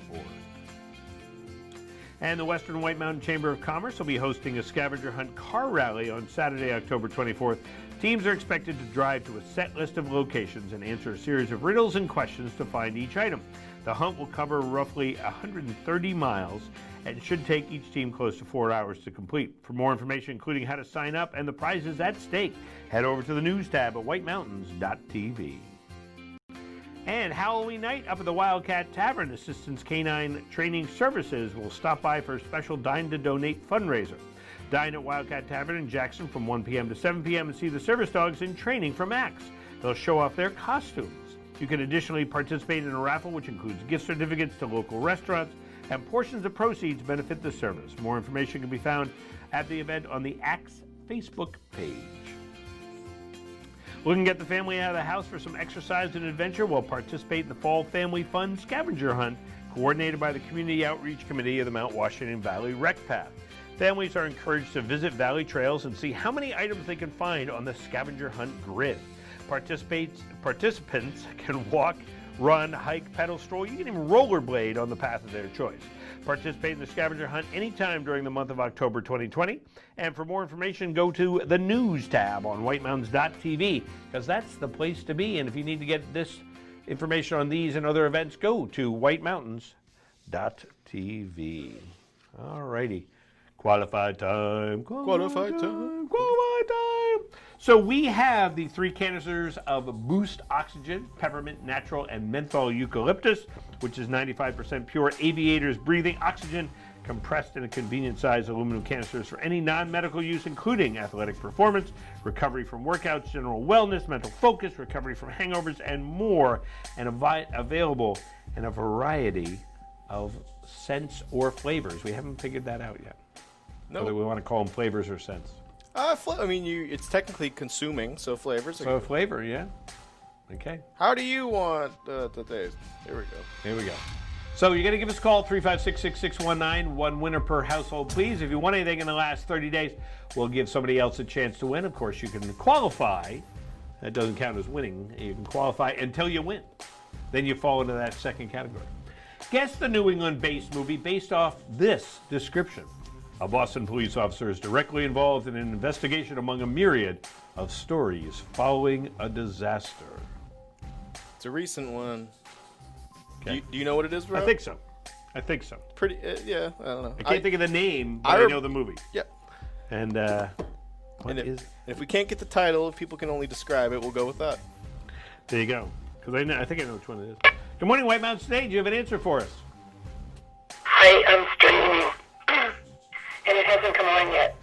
And the Western White Mountain Chamber of Commerce will be hosting a scavenger hunt car rally on Saturday, October 24th. Teams are expected to drive to a set list of locations and answer a series of riddles and questions to find each item. The hunt will cover roughly 130 miles and should take each team close to 4 hours to complete. For more information, including how to sign up and the prizes at stake, head over to the news tab at whitemountains.tv. And Halloween night up at the Wildcat Tavern, Assistance Canine Training Services will stop by for a special Dine to Donate fundraiser. Dine at Wildcat Tavern in Jackson from 1 p.m. to 7 p.m. and see the service dogs in training for Max. They'll show off their costumes. You can additionally participate in a raffle which includes gift certificates to local restaurants, and portions of proceeds benefit the service. More information can be found at the event on the ACTS Facebook page. Looking to get the family out of the house for some exercise and adventure? Well, participate in the Fall Family Fun Scavenger Hunt coordinated by the Community Outreach Committee of the Mount Washington Valley Rec Path. Families are encouraged to visit Valley Trails and see how many items they can find on the scavenger hunt grid. Participants can walk, run, hike, pedal, stroll. You can even rollerblade on the path of their choice. Participate in the scavenger hunt anytime during the month of October 2020. And for more information, go to the news tab on whitemountains.tv, because that's the place to be. And if you need to get this information on these and other events, go to whitemountains.tv. All righty. Qualified time. Qualified time. Qualified time. So we have the 3 canisters of Boost Oxygen, Peppermint Natural, and Menthol Eucalyptus, which is 95% pure Aviators breathing oxygen, compressed in a convenient-sized aluminum canisters for any non-medical use, including athletic performance, recovery from workouts, general wellness, mental focus, recovery from hangovers, and more, and available in a variety of scents or flavors. We haven't figured that out yet. No. Whether we want to call them flavors or scents. I mean, it's technically consuming, so flavors. So flavor, yeah. Okay. How do you want the taste? Here we go. Here we go. So you're going to give us a call, 356-6619, 1 winner per household, please. If you want anything in the last 30 days, we'll give somebody else a chance to win. Of course, you can qualify. That doesn't count as winning. You can qualify until you win. Then you fall into that second category. Guess the New England-based movie based off this description. A Boston police officer is directly involved in an investigation among a myriad of stories following a disaster. It's a recent one. Okay. Do you know what it is, Rob? I think so. Pretty, yeah, I don't know. I can't think of the name, but I know the movie. Yep. And if we can't get the title, if people can only describe it, we'll go with that. There you go. Because I think I know which one it is. Good morning, White Mountain State. Do you have an answer for us? Hi, I'm streaming. And it hasn't come on yet.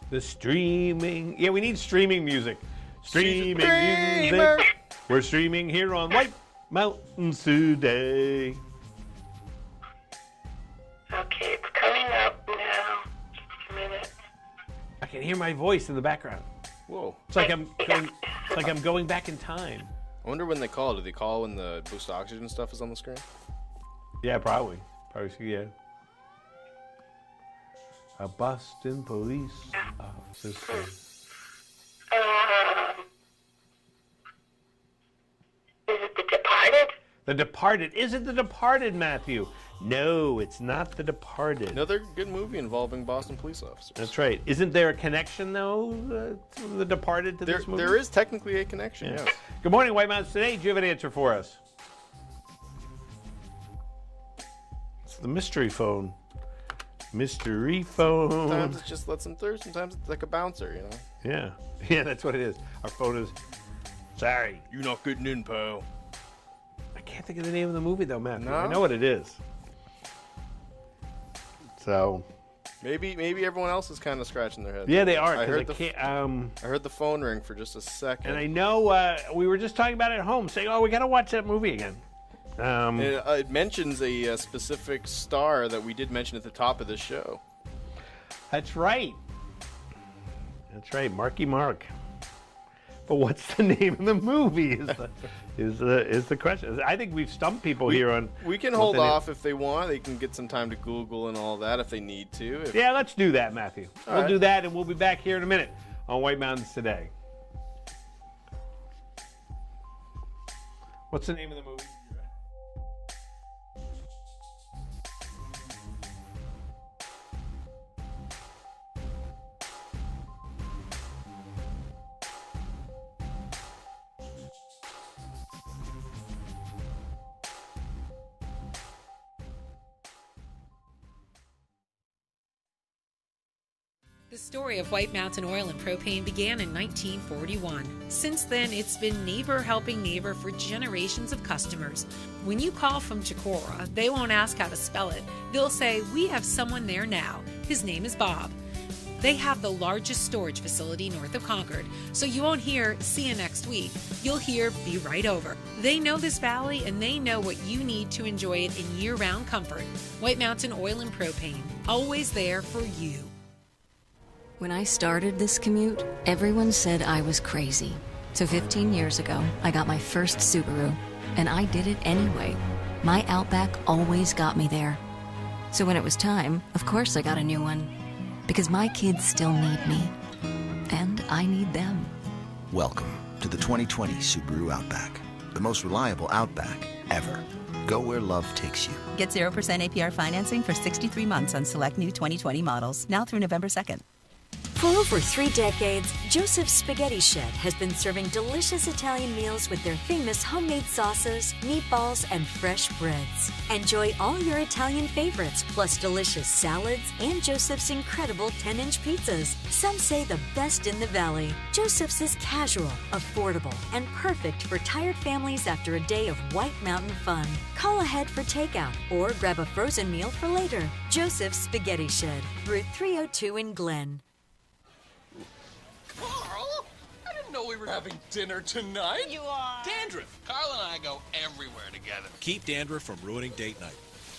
The streaming. Yeah, we need streaming music. Streaming music. We're streaming here on White Mountains today. Okay, it's coming up now. Just a minute. I can hear my voice in the background. Whoa. It's like I'm going back in time. I wonder when they call. Do they call when the Boost Oxygen stuff is on the screen? Yeah, probably. Yeah. A Boston police officer. Is it The Departed? The Departed. Is it The Departed, Matthew? No, it's not The Departed. Another good movie involving Boston police officers. That's right. Isn't there a connection, though, to The Departed to this movie? There is technically a connection, yes. Good morning, White Mountains Today. Do you have an answer for us? It's the mystery phone. Mystery phone. Sometimes it just lets them through. Sometimes it's like a bouncer, you know? Yeah. Yeah, that's what it is. Our phone is, sorry. You're not getting in, pal. I can't think of the name of the movie, though, Matt. No? I know what it is. So. Maybe everyone else is kind of scratching their head. Yeah, they are. I heard the phone ring for just a second. And I know we were just talking about it at home, saying, oh, we got to watch that movie again. It mentions a specific star that we did mention at the top of this show. That's right. Marky Mark. But what's the name of the movie is the question. I think we've stumped people here on. We can hold off if they want. They can get some time to Google and all that if they need to. Yeah, let's do that, Matthew. We'll do that, and we'll be back here in a minute on White Mountains Today. What's the name of the movie? The story of White Mountain Oil and Propane began in 1941. Since then, it's been neighbor helping neighbor for generations of customers. When you call from Chicora, they won't ask how to spell it. They'll say, we have someone there now. His name is Bob. They have the largest storage facility north of Concord, so you won't hear, see you next week. You'll hear, be right over. They know this valley, and they know what you need to enjoy it in year-round comfort. White Mountain Oil and Propane, always there for you. When I started this commute, everyone said I was crazy. So 15 years ago, I got my first Subaru, and I did it anyway. My Outback always got me there. So when it was time, of course I got a new one. Because my kids still need me. And I need them. Welcome to the 2020 Subaru Outback. The most reliable Outback ever. Go where love takes you. Get 0% APR financing for 63 months on select new 2020 models, now through November 2nd. For over 3 decades, Joseph's Spaghetti Shed has been serving delicious Italian meals with their famous homemade sauces, meatballs, and fresh breads. Enjoy all your Italian favorites, plus delicious salads and Joseph's incredible 10-inch pizzas. Some say the best in the valley. Joseph's is casual, affordable, and perfect for tired families after a day of White Mountain fun. Call ahead for takeout or grab a frozen meal for later. Joseph's Spaghetti Shed, Route 302 in Glen. Carl, I didn't know we were having dinner tonight. You are. Dandruff. Carl and I go everywhere together. Keep dandruff from ruining date night.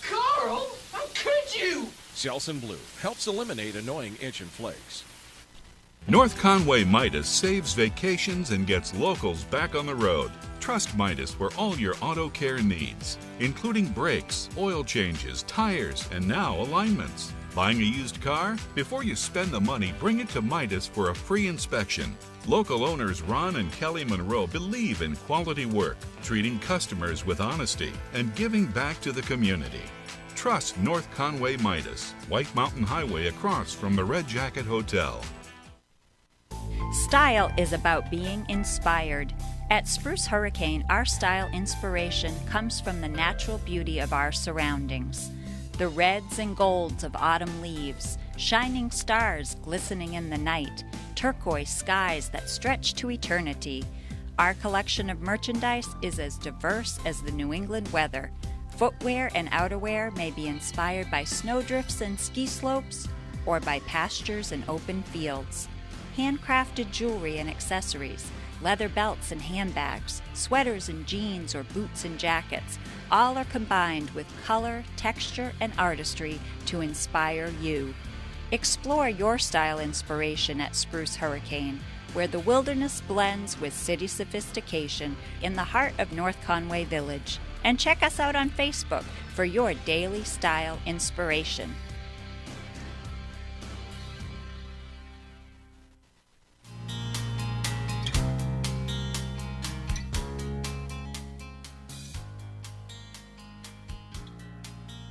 Carl, how could you? Selsun Blue helps eliminate annoying itch and flakes. North Conway Midas saves vacations and gets locals back on the road. Trust Midas for all your auto care needs, including brakes, oil changes, tires, and now alignments. Buying a used car? Before you spend the money, bring it to Midas for a free inspection. Local owners Ron and Kelly Monroe believe in quality work, treating customers with honesty, and giving back to the community. Trust North Conway Midas, White Mountain Highway across from the Red Jacket Hotel. Style is about being inspired. At Spruce Hurricane, our style inspiration comes from the natural beauty of our surroundings. The reds and golds of autumn leaves, shining stars glistening in the night, turquoise skies that stretch to eternity. Our collection of merchandise is as diverse as the New England weather. Footwear and outerwear may be inspired by snowdrifts and ski slopes, or by pastures and open fields. Handcrafted jewelry and accessories, leather belts and handbags, sweaters and jeans or boots and jackets, all are combined with color, texture, and artistry to inspire you. Explore your style inspiration at Spruce Hurricane, where the wilderness blends with city sophistication in the heart of North Conway Village. And check us out on Facebook for your daily style inspiration.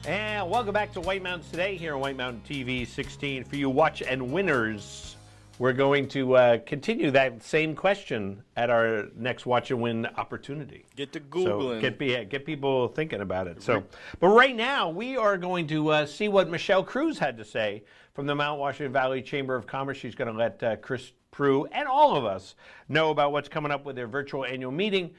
And welcome back to White Mountains Today here on White Mountain TV 16. For you watch and winners, we're going to continue that same question at our next watch and win opportunity. Get to Googling. So get people thinking about it. So, but right now we are going to see what Michelle Cruz had to say from the Mount Washington Valley Chamber of Commerce. She's going to let Chris Prue and all of us know about what's coming up with their virtual annual meeting,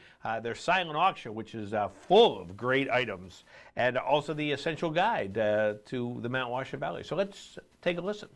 their silent auction, which is full of great items, and also the essential guide to the Mount Washington Valley. So let's take a listen.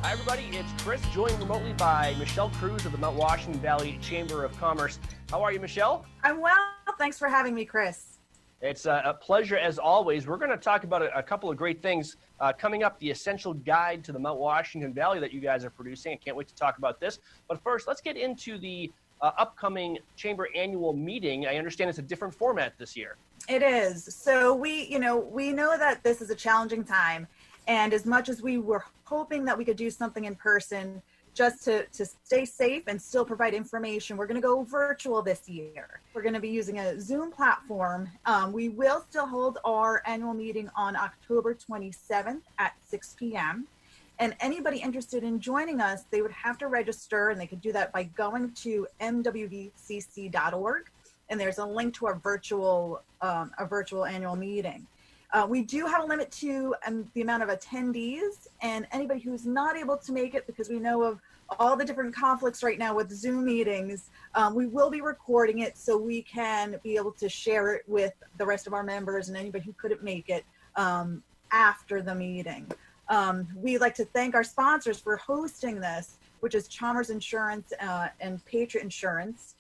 Hi, everybody. It's Chris, joined remotely by Michelle Cruz of the Mount Washington Valley Chamber of Commerce. How are you, Michelle? I'm well. Thanks for having me, Chris. It's a pleasure, as always. We're going to talk about a couple of great things coming up, the essential guide to the Mount Washington Valley that you guys are producing. I can't wait to talk about this. But first, let's get into the upcoming Chamber annual meeting. I understand it's a different format this year. It is. So we know that this is a challenging time. And as much as we were hoping that we could do something in person, just to stay safe and still provide information, we're going to go virtual this year. We're going to be using a Zoom platform. We will still hold our annual meeting on October 27th at 6 p.m. And anybody interested in joining us, they would have to register, and they could do that by going to mwvcc.org. And there's a link to our virtual annual meeting. We do have a limit to the amount of attendees, and anybody who's not able to make it, because we know of all the different conflicts right now with Zoom meetings, we will be recording it so we can be able to share it with the rest of our members and anybody who couldn't make it after the meeting. We'd like to thank our sponsors for hosting this, which is Chalmers Insurance and Patriot Insurance.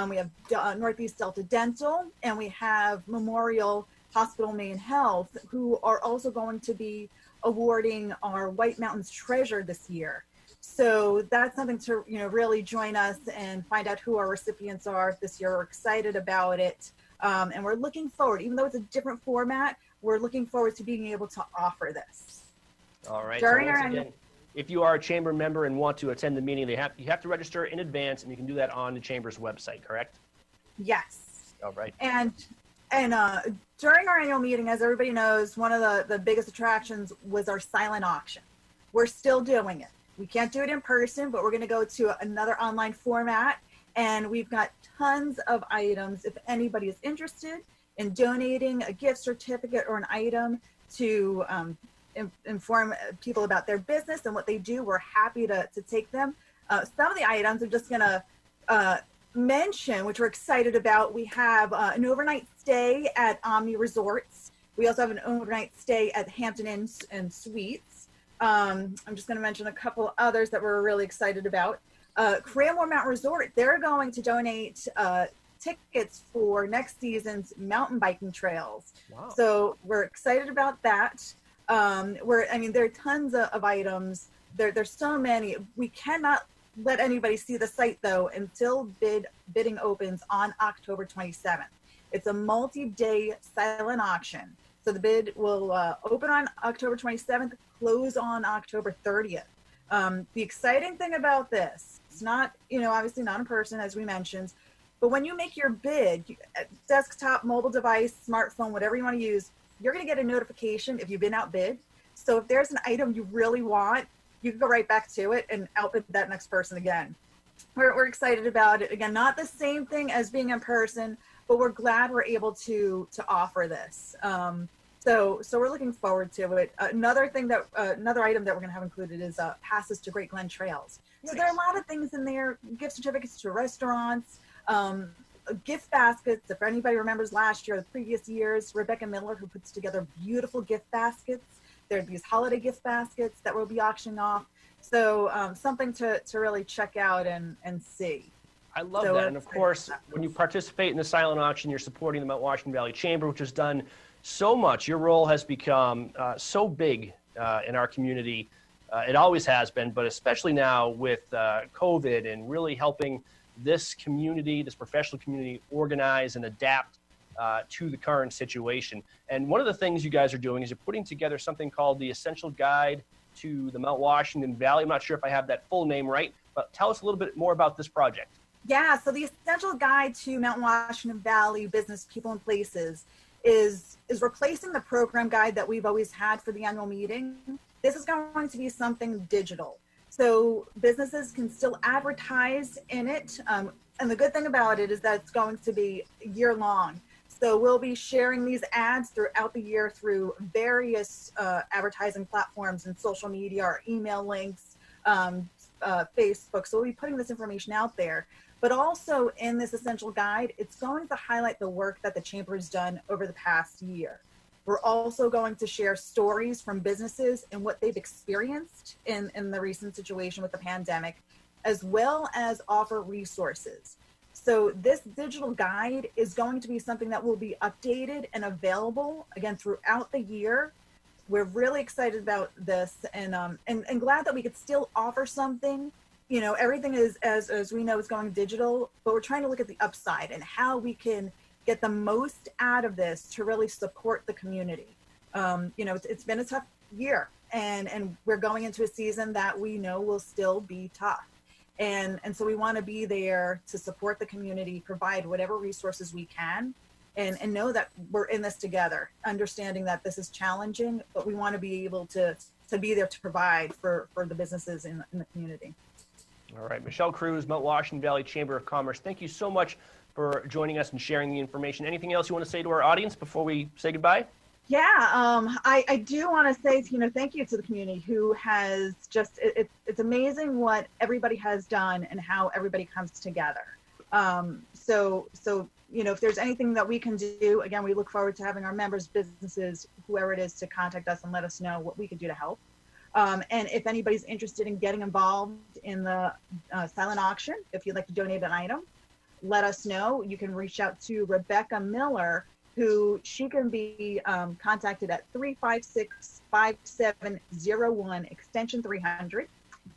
We have Northeast Delta Dental, and we have Memorial Hospital Maine Health, who are also going to be awarding our White Mountains Treasure this year. So that's something to, really join us and find out who our recipients are this year. We're excited about it. And we're looking forward, even though it's a different format, we're looking forward to being able to offer this. All right. During So once our again, if you are a chamber member and want to attend the meeting, you have to register in advance, and you can do that on the chamber's website, correct? Yes. All right. And during our annual meeting, as everybody knows, one of the biggest attractions was our silent auction. We're still doing it. We can't do it in person, but we're going to go to another online format, and we've got tons of items. If anybody is interested in donating a gift certificate or an item to inform people about their business and what they do, we're happy to take them. Some of the items I'm just going to mention, which we're excited about. We have an overnight stay at Omni Resorts. We also have an overnight stay at Hampton Inns and Suites. I'm just going to mention a couple others that we're really excited about. Cranmore Mountain Resort, they're going to donate tickets for next season's mountain biking trails. Wow. So we're excited about that. There are tons of items. There's so many. We cannot let anybody see the site, though, until bidding opens on October 27th. It's a multi-day silent auction. So the bid will open on October 27th, close on October 30th. The exciting thing about this, it's not, obviously not in person, as we mentioned, but when you make your bid, desktop, mobile device, smartphone, whatever you want to use, you're going to get a notification if you've been outbid. So if there's an item you really want, you can go right back to it and outbid that next person again. We're excited about it. Again, not the same thing as being in person, but we're glad we're able to offer this. So we're looking forward to it. Another item that we're going to have included is passes to Great Glen Trails. Nice. So there are a lot of things in there: gift certificates to restaurants, gift baskets. If anybody remembers last year, or the previous years, Rebecca Miller, who puts together beautiful gift baskets. There are these holiday gift baskets that we'll be auctioning off. So something to really check out and see. I love that. And of course, when you participate in the silent auction, you're supporting the Mount Washington Valley Chamber, which has done so much. Your role has become so big in our community. It always has been, but especially now with COVID and really helping this community, this professional community, organize and adapt to the current situation. And one of the things you guys are doing is you're putting together something called the Essential Guide to the Mount Washington Valley. I'm not sure if I have that full name right, but tell us a little bit more about this project. Yeah, so the Essential Guide to Mount Washington Valley Business, People, and Places is replacing the program guide that we've always had for the annual meeting. This is going to be something digital. So businesses can still advertise in it. And the good thing about it is that it's going to be year long. So we'll be sharing these ads throughout the year through various advertising platforms and social media, or email links, Facebook. So we'll be putting this information out there. But also in this Essential Guide, it's going to highlight the work that the Chamber has done over the past year. We're also going to share stories from businesses and what they've experienced in the recent situation with the pandemic, as well as offer resources. So this digital guide is going to be something that will be updated and available again throughout the year. We're really excited about this and glad that we could still offer something. Everything is, as we know, is going digital, but we're trying to look at the upside and how we can get the most out of this to really support the community. It's been a tough year, and we're going into a season that we know will still be tough. And so we want to be there to support the community, provide whatever resources we can, and know that we're in this together, understanding that this is challenging, but we want to be able to be there to provide for the businesses in the community. All right, Michelle Cruz, Mount Washington Valley Chamber of Commerce, thank you so much for joining us and sharing the information. Anything else you want to say to our audience before we say goodbye? Yeah, I do want to say, thank you to the community who has just, it's amazing what everybody has done and how everybody comes together. So if there's anything that we can do, again, we look forward to having our members, businesses, whoever it is, to contact us and let us know what we can do to help. And if anybody's interested in getting involved in the silent auction, if you'd like to donate an item, let us know. You can reach out to Rebecca Miller, who she can be contacted at 356-5701 extension 300.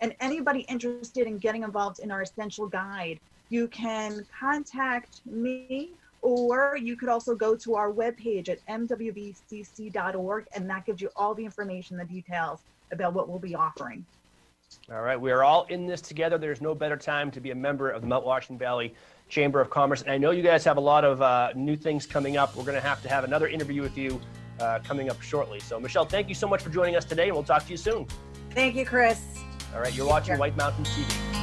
And anybody interested in getting involved in our Essential Guide, you can contact me, or you could also go to our webpage at mwvcc.org, and that gives you all the information, the details about what we'll be offering. All right, we are all in this together. There's no better time to be a member of the Mount Washington Valley Chamber of Commerce. And I know you guys have a lot of new things coming up. We're going to have another interview with you coming up shortly. So, Michelle, thank you so much for joining us today, and we'll talk to you soon. Thank you, Chris. All right, you're watching White Mountains TV.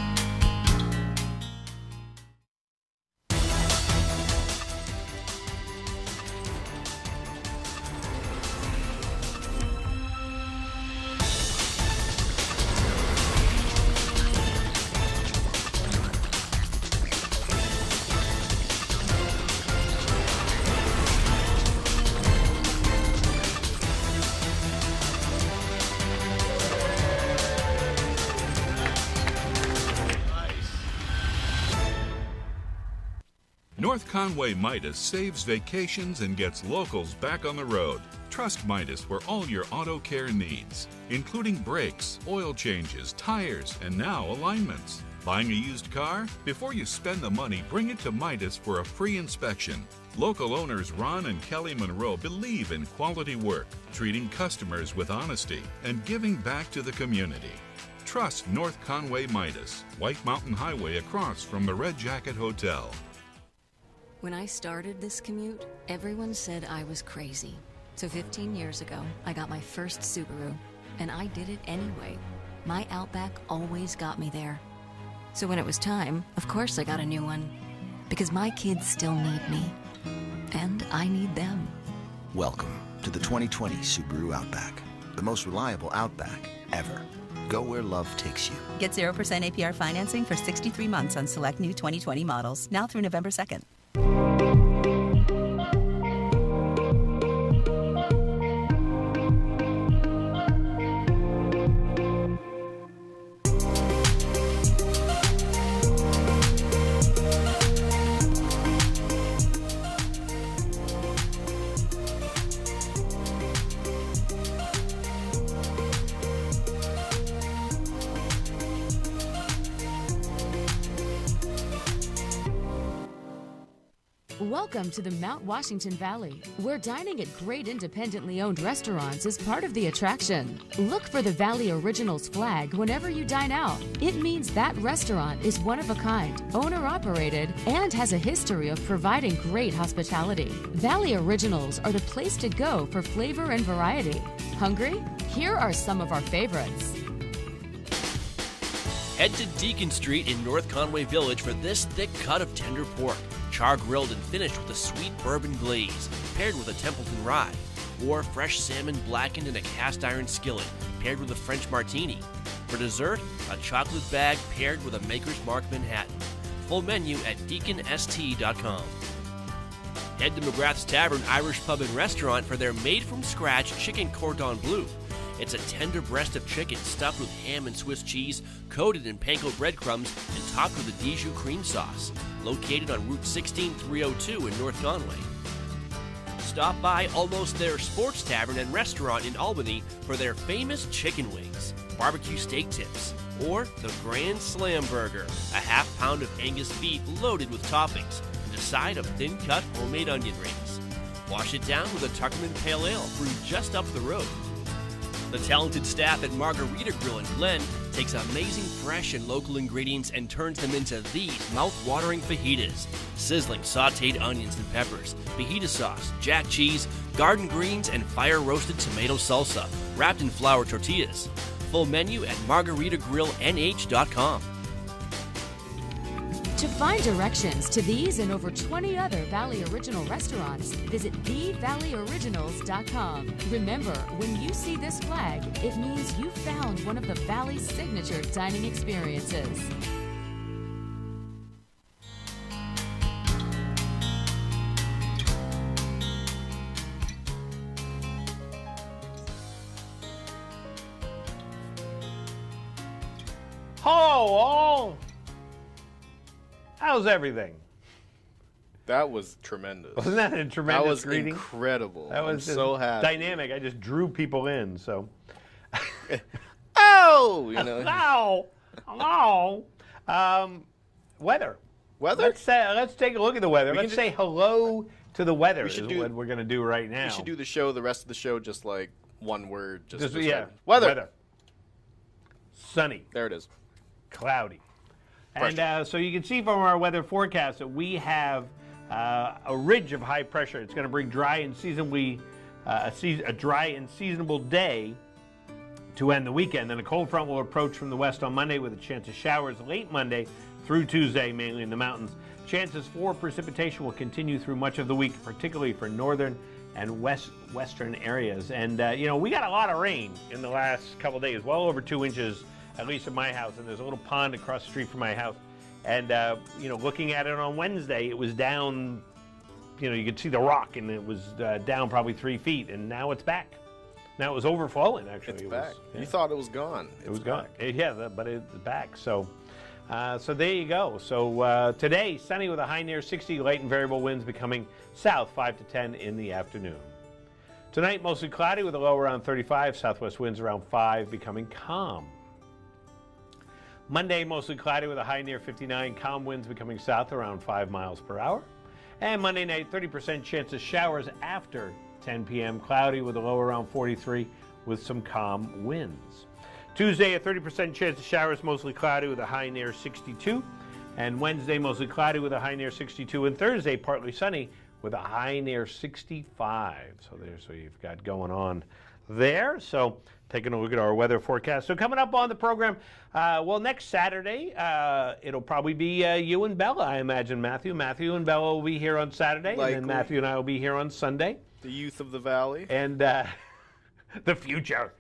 North Conway Midas saves vacations and gets locals back on the road. Trust Midas for all your auto care needs, including brakes, oil changes, tires, and now alignments. Buying a used car? Before you spend the money, bring it to Midas for a free inspection. Local owners Ron and Kelly Monroe believe in quality work, treating customers with honesty, and giving back to the community. Trust North Conway Midas, White Mountain Highway across from the Red Jacket Hotel. When I started this commute, everyone said I was crazy. So 15 years ago, I got my first Subaru, and I did it anyway. My Outback always got me there. So when it was time, of course I got a new one. Because my kids still need me. And I need them. Welcome to the 2020 Subaru Outback, the most reliable Outback ever. Go where love takes you. Get 0% APR financing for 63 months on select new 2020 models, now through November 2nd. Welcome to the Mount Washington Valley, where dining at great independently owned restaurants is part of the attraction. Look for the Valley Originals flag whenever you dine out. It means that restaurant is one of a kind, owner-operated, and has a history of providing great hospitality. Valley Originals are the place to go for flavor and variety. Hungry? Here are some of our favorites. Head to Deacon Street in North Conway Village for this thick cut of tender pork, char-grilled and finished with a sweet bourbon glaze, paired with a Templeton rye, or fresh salmon blackened in a cast-iron skillet, paired with a French martini. For dessert, a chocolate bag paired with a Maker's Mark Manhattan. Full menu at deaconst.com. Head to McGrath's Tavern Irish Pub and Restaurant for their made-from-scratch chicken cordon bleu. It's a tender breast of chicken stuffed with ham and Swiss cheese, coated in panko breadcrumbs, and topped with a Dijon cream sauce. Located on Route 16302 in North Conway. Stop by Almost There Sports Tavern and Restaurant in Albany for their famous chicken wings, barbecue steak tips, or the Grand Slam Burger, a half pound of Angus beef loaded with toppings, and a side of thin-cut homemade onion rings. Wash it down with a Tuckerman Pale Ale brewed just up the road. The talented staff at Margarita Grill in Glen takes amazing fresh and local ingredients and turns them into these mouth-watering fajitas. Sizzling sautéed onions and peppers, fajita sauce, jack cheese, garden greens, and fire-roasted tomato salsa, wrapped in flour tortillas. Full menu at margaritagrilLNH.com. To find directions to these and over 20 other Valley Original restaurants, visit thevalleyoriginals.com. Remember, when you see this flag, it means you found one of the Valley's signature dining experiences. Hello, all. How's everything? That was tremendous. Wasn't that a tremendous That was greeting? Incredible. That was I'm so happy. Dynamic. I just drew people in. So. Oh, hello. You know. Hello. Weather. Let's take a look at the weather. Let's say hello to the weather. Is what we're going to do right now. We should do the rest of the show, just like one word. Just weather. Sunny. There it is. Cloudy. And so you can see from our weather forecast that we have a ridge of high pressure. It's going to bring a dry and seasonable day to end the weekend. Then a cold front will approach from the west on Monday with a chance of showers late Monday through Tuesday, mainly in the mountains. Chances for precipitation will continue through much of the week, particularly for northern and western areas. And, we got a lot of rain in the last couple of days, well over 2 inches, at least at my house. And there's a little pond across the street from my house. And, looking at it on Wednesday, it was down, you could see the rock, and it was down probably 3 feet. And now it's back. Now it was overflowing, actually. It's back. You thought it was gone. It was gone. But it's back. So there you go. So today, sunny with a high near 60, light and variable winds becoming south 5 to 10 in the afternoon. Tonight, mostly cloudy with a low around 35, southwest winds around 5, becoming calm. Monday, mostly cloudy with a high near 59, calm winds becoming south around 5 miles per hour. And Monday night, 30% chance of showers after 10 p.m., cloudy with a low around 43 with some calm winds. Tuesday, a 30% chance of showers, mostly cloudy with a high near 62. And Wednesday, mostly cloudy with a high near 62. And Thursday, partly sunny with a high near 65. So there's what you've got going on there. So taking a look at our weather forecast. So coming up on the program, next Saturday, it'll probably be you and Bella, I imagine, Matthew. Matthew and Bella will be here on Saturday, and then Matthew and I will be here on Sunday. The youth of the valley. And the future.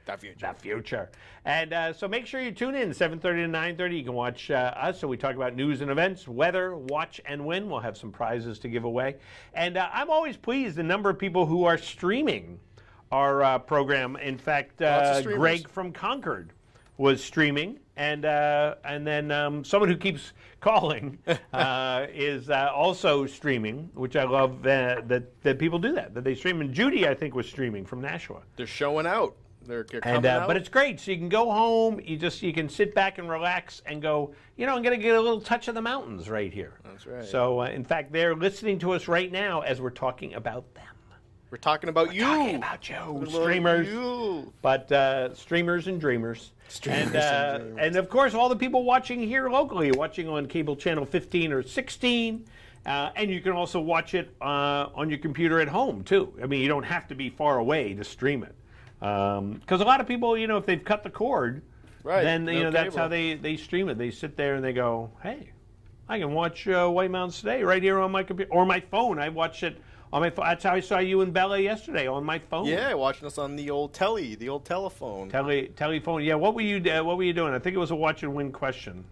And so make sure you tune in 7:30 to 9:30. You can watch us. So we talk about news and events, weather, watch and win. We'll have some prizes to give away. And I'm always pleased the number of people who are streaming our program. In fact, Greg from Concord was streaming, and then someone who keeps calling is also streaming, which I love that people do that they stream. And Judy, I think, was streaming from Nashua. They're showing out. They're coming out. But it's great. So you can go home. You can sit back and relax and go. I'm going to get a little touch of the mountains right here. That's right. So in fact, they're listening to us right now as we're talking about them. We're talking about you. Talking about you, streamers. But streamers and dreamers. And of course, all the people watching here locally, watching on cable channel 15 or 16. And you can also watch it on your computer at home, too. I mean, you don't have to be far away to stream it. Because a lot of people, if they've cut the cord, then, that's how they stream it. They sit there and they go, hey, I can watch White Mountains Today right here on my computer. Or my phone. I watch it on my phone. That's how I saw you and Bella yesterday, on my phone. Yeah, watching us on the old telephone. Telephone. Yeah, what were you doing? I think it was a watch and win question.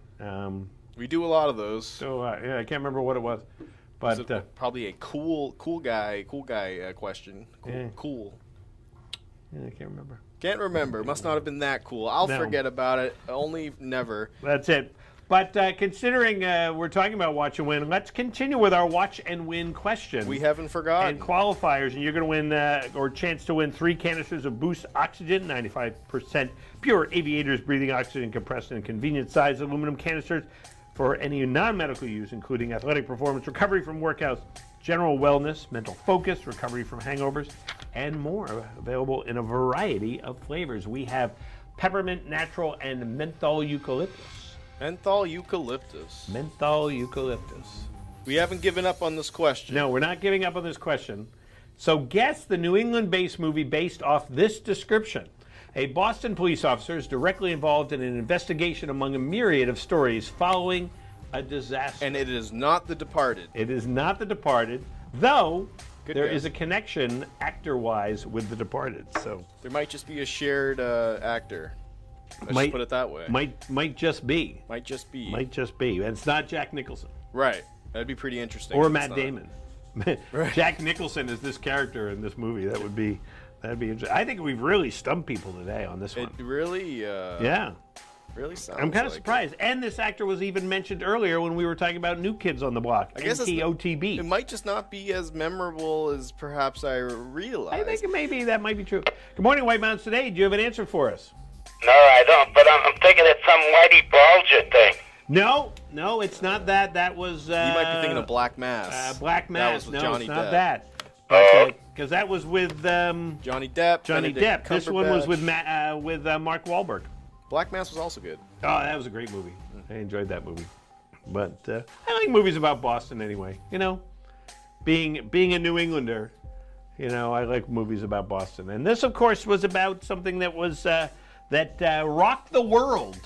We do a lot of those. So I can't remember what it was, but probably a cool guy question. Cool. Yeah, I can't remember. Can't remember. Must not have been that cool. I'll forget about it. Only never. That's it. But considering we're talking about watch and win, let's continue with our watch and win question. We haven't forgotten. And qualifiers, and you're going to win or chance to win 3 canisters of Boost Oxygen, 95% pure Aviators breathing oxygen, compressed in convenient size aluminum canisters for any non-medical use, including athletic performance, recovery from workouts, general wellness, mental focus, recovery from hangovers, and more. Available in a variety of flavors. We have peppermint, natural, and menthol eucalyptus. Menthol eucalyptus. Menthol eucalyptus. We haven't given up on this question. No, we're not giving up on this question. So guess the New England-based movie based off this description. A Boston police officer is directly involved in an investigation among a myriad of stories following a disaster. And it is not The Departed. It is not The Departed, though there is a connection actor-wise with The Departed. So there might just be a shared actor. Let's put it that way. Might just be. Might just be. And it's not Jack Nicholson. Right. That'd be pretty interesting. Or Matt Damon. Right. Jack Nicholson is this character in this movie. That'd be interesting. I think we've really stumped people today on this one. It really. Yeah. Really sounds. I'm kind of surprised. And this actor was even mentioned earlier when we were talking about New Kids on the Block. I guess NKOTB. It might just not be as memorable as perhaps I realized. I think maybe that might be true. Good morning, White Mountains Today. Do you have an answer for us? No, I don't, but I'm thinking it's some Whitey Bulger thing. No, it's not that. That was... you might be thinking of Black Mass. Black Mass. That was with no, Johnny it's not Depp. that. Because that was with... Johnny Depp. Johnny Depp. This one was with Mark Wahlberg. Black Mass was also good. Oh, that was a great movie. I enjoyed that movie. But I like movies about Boston anyway. You know, being a New Englander, you know, I like movies about Boston. And this, of course, was about something that was that rocked the world,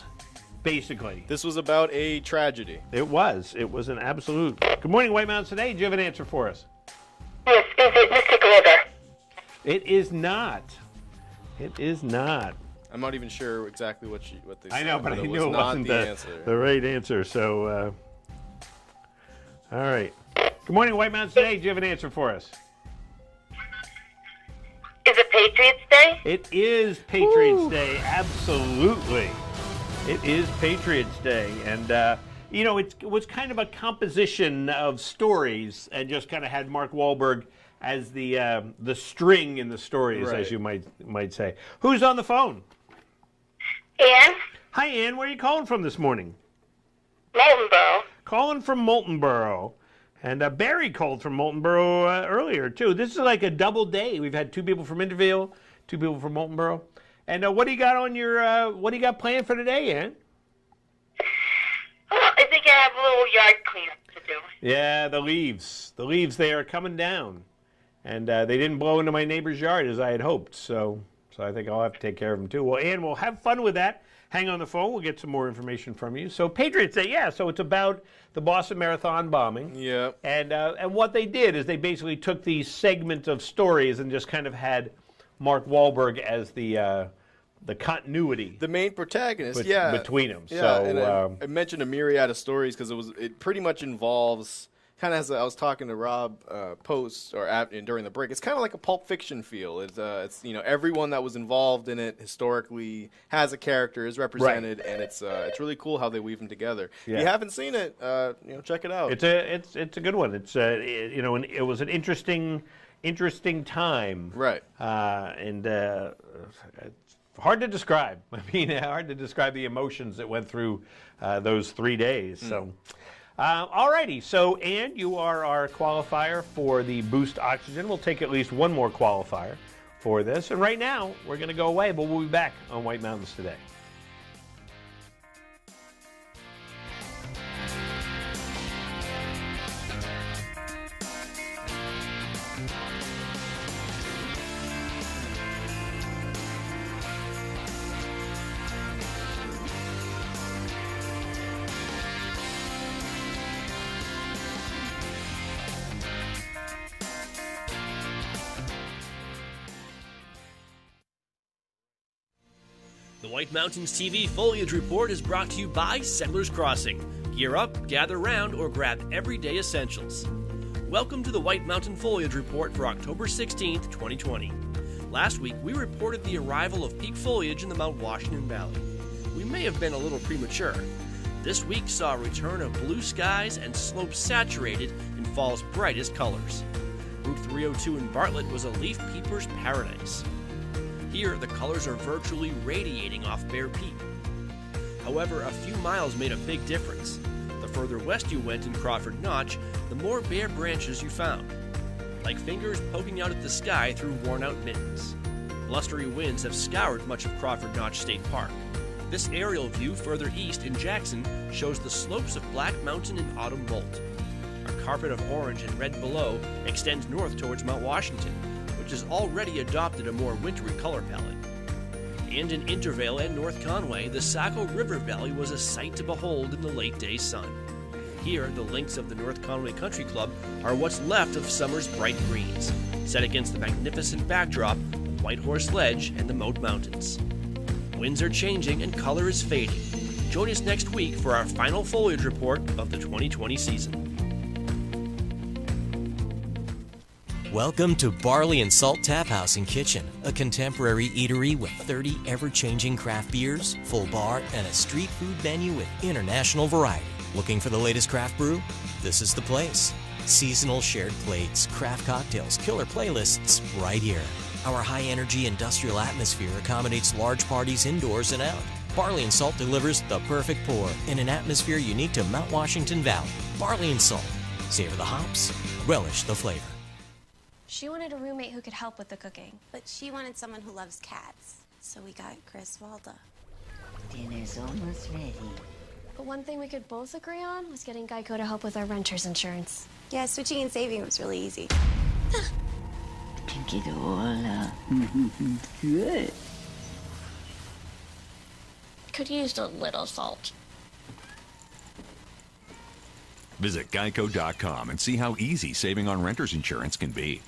basically. This was about a tragedy. It was. It was an absolute. Good morning, White Mountains Today. Do you have an answer for us? Yes, is it Mystic River? It is not. It is not. I'm not even sure exactly what they said. I know, but I knew it not wasn't the answer. the right answer. So, all right. Good morning, White Mountains Today. Do you have an answer for us? Is it Patriots Day? It is Patriots Day. Absolutely. It is Patriots Day. And, you know, it was kind of a composition of stories and just kind of had Mark Wahlberg as the string in the stories, Right. as you might say. Who's on the phone? Ann? Hi, Ann. Where are you calling from this morning? Moultonboro. Calling from Moultonboro. And Barry called from Moultonboro earlier, too. This is like a double day. We've had 2 people from Interville, 2 people from Moultonboro. And what do you got on your, what do you got planned for today, Ann? I think I have a little yard cleanup to do. Yeah, the leaves. The leaves, they are coming down. And they didn't blow into my neighbor's yard as I had hoped. So I think I'll have to take care of them, too. Well, Ann, we'll have fun with that. Hang on the phone. We'll get some more information from you. So Patriots Day, yeah. So it's about the Boston Marathon bombing. Yeah. And what they did is they basically took these segments of stories and just kind of had Mark Wahlberg as the continuity. The main protagonist, between them. Yeah, So and I mentioned a myriad of stories because it pretty much involves. Kind of as I was talking to Rob post or during the break, it's kind of like a Pulp Fiction feel. It's you know, everyone that was involved in it historically has a character, is represented, right. And it's really cool how they weave them together. Yeah. If you haven't seen it, you know, check it out. It's a good one. It's you know, it was an interesting time, right? And it's hard to describe. I mean, hard to describe the emotions that went through those 3 days. So. Alrighty, so Ann, you are our qualifier for the Boost Oxygen. We'll take at least one more qualifier for this. And right now, we're going to go away, but we'll be back on White Mountains Today. The White Mountains TV Foliage Report is brought to you by Settlers Crossing. Gear up, gather round, or grab everyday essentials. Welcome to the White Mountain Foliage Report for October 16th, 2020. Last week, we reported the arrival of peak foliage in the Mount Washington Valley. We may have been a little premature. This week saw a return of blue skies and slopes saturated in fall's brightest colors. Route 302 in Bartlett was a leaf peeper's paradise. Here, the colors are virtually radiating off Bear Peak. However, a few miles made a big difference. The further west you went in Crawford Notch, the more bare branches you found, like fingers poking out at the sky through worn-out mittens. Blustery winds have scoured much of Crawford Notch State Park. This aerial view further east in Jackson shows the slopes of Black Mountain in autumn molt. A carpet of orange and red below extends north towards Mount Washington, which has already adopted a more wintry color palette. And in Intervale and North Conway, the Saco River Valley was a sight to behold in the late day sun. Here, the links of the North Conway Country Club are what's left of summer's bright greens, set against the magnificent backdrop of White Horse Ledge and the Moat Mountains. Winds are changing and color is fading. Join us next week for our final foliage report of the 2020 season. Welcome to Barley and Salt Tap House and Kitchen, a contemporary eatery with 30 ever-changing craft beers, full bar, and a street food menu with international variety. Looking for the latest craft brew? This is the place. Seasonal shared plates, craft cocktails, killer playlists, right here. Our high-energy industrial atmosphere accommodates large parties indoors and out. Barley and Salt delivers the perfect pour in an atmosphere unique to Mount Washington Valley. Barley and Salt. Savor the hops, relish the flavor. She wanted a roommate who could help with the cooking. But she wanted someone who loves cats. So we got Chris Walda. Dinner's almost ready. But one thing we could both agree on was getting Geico to help with our renter's insurance. Yeah, switching and saving was really easy. Pick it all up. Good. Could use a little salt. Visit geico.com and see how easy saving on renter's insurance can be.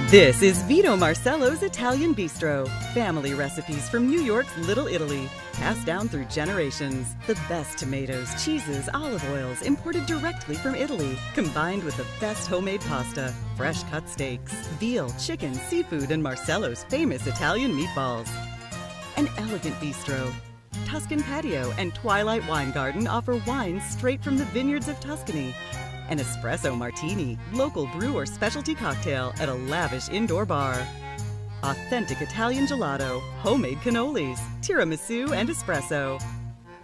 This is Vito Marcello's Italian Bistro. Family recipes from New York's Little Italy. Passed down through generations. The best tomatoes, cheeses, olive oils imported directly from Italy. Combined with the best homemade pasta, fresh cut steaks, veal, chicken, seafood, and Marcello's famous Italian meatballs. An elegant bistro. Tuscan Patio and Twilight Wine Garden offer wines straight from the vineyards of Tuscany. An espresso martini, local brew or specialty cocktail at a lavish indoor bar. Authentic Italian gelato, homemade cannolis, tiramisu, and espresso.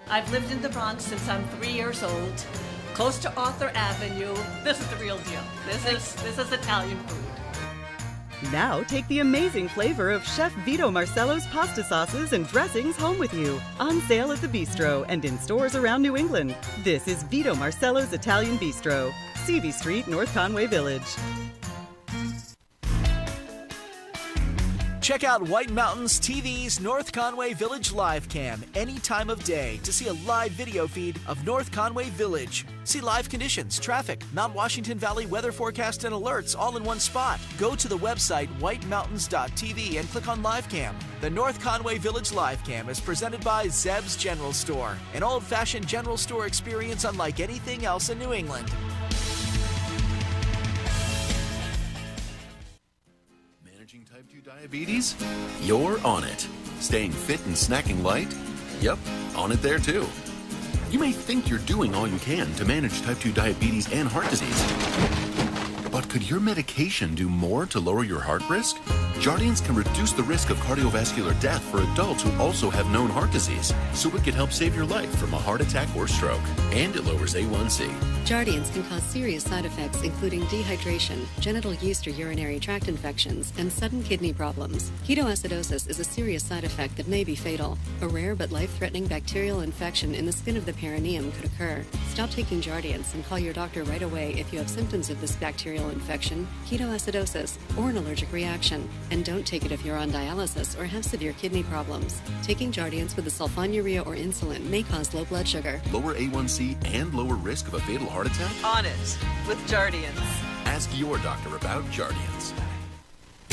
I've lived in the Bronx since I'm 3 years old. Close to Arthur Avenue. This is the real deal. This is Italian food. Now take the amazing flavor of Chef Vito Marcello's pasta sauces and dressings home with you. On sale at the Bistro and in stores around New England. This is Vito Marcello's Italian Bistro, CV Street, North Conway Village. Check out White Mountains TV's North Conway Village live cam any time of day to see a live video feed of North Conway Village. See live conditions, traffic, Mount Washington Valley weather forecast and alerts all in one spot. Go to the website whitemountains.tv and click on live cam. The North Conway Village live cam is presented by Zeb's General Store, an old-fashioned general store experience unlike anything else in New England. Type 2 diabetes? You're on it. Staying fit and snacking light? Yep, on it there too. You may think you're doing all you can to manage type 2 diabetes and heart disease. But could your medication do more to lower your heart risk? Jardiance can reduce the risk of cardiovascular death for adults who also have known heart disease, so it could help save your life from a heart attack or stroke. And it lowers A1C. Jardiance can cause serious side effects including dehydration, genital yeast or urinary tract infections, and sudden kidney problems. Ketoacidosis is a serious side effect that may be fatal. A rare but life-threatening bacterial infection in the skin of the perineum could occur. Stop taking Jardiance and call your doctor right away if you have symptoms of this bacterial infection, ketoacidosis, or an allergic reaction. And don't take it if you're on dialysis or have severe kidney problems. Taking Jardiance with a sulfonylurea or insulin may cause low blood sugar. Lower A1C and lower risk of a fatal heart attack? On it with Jardiance. Ask your doctor about Jardiance.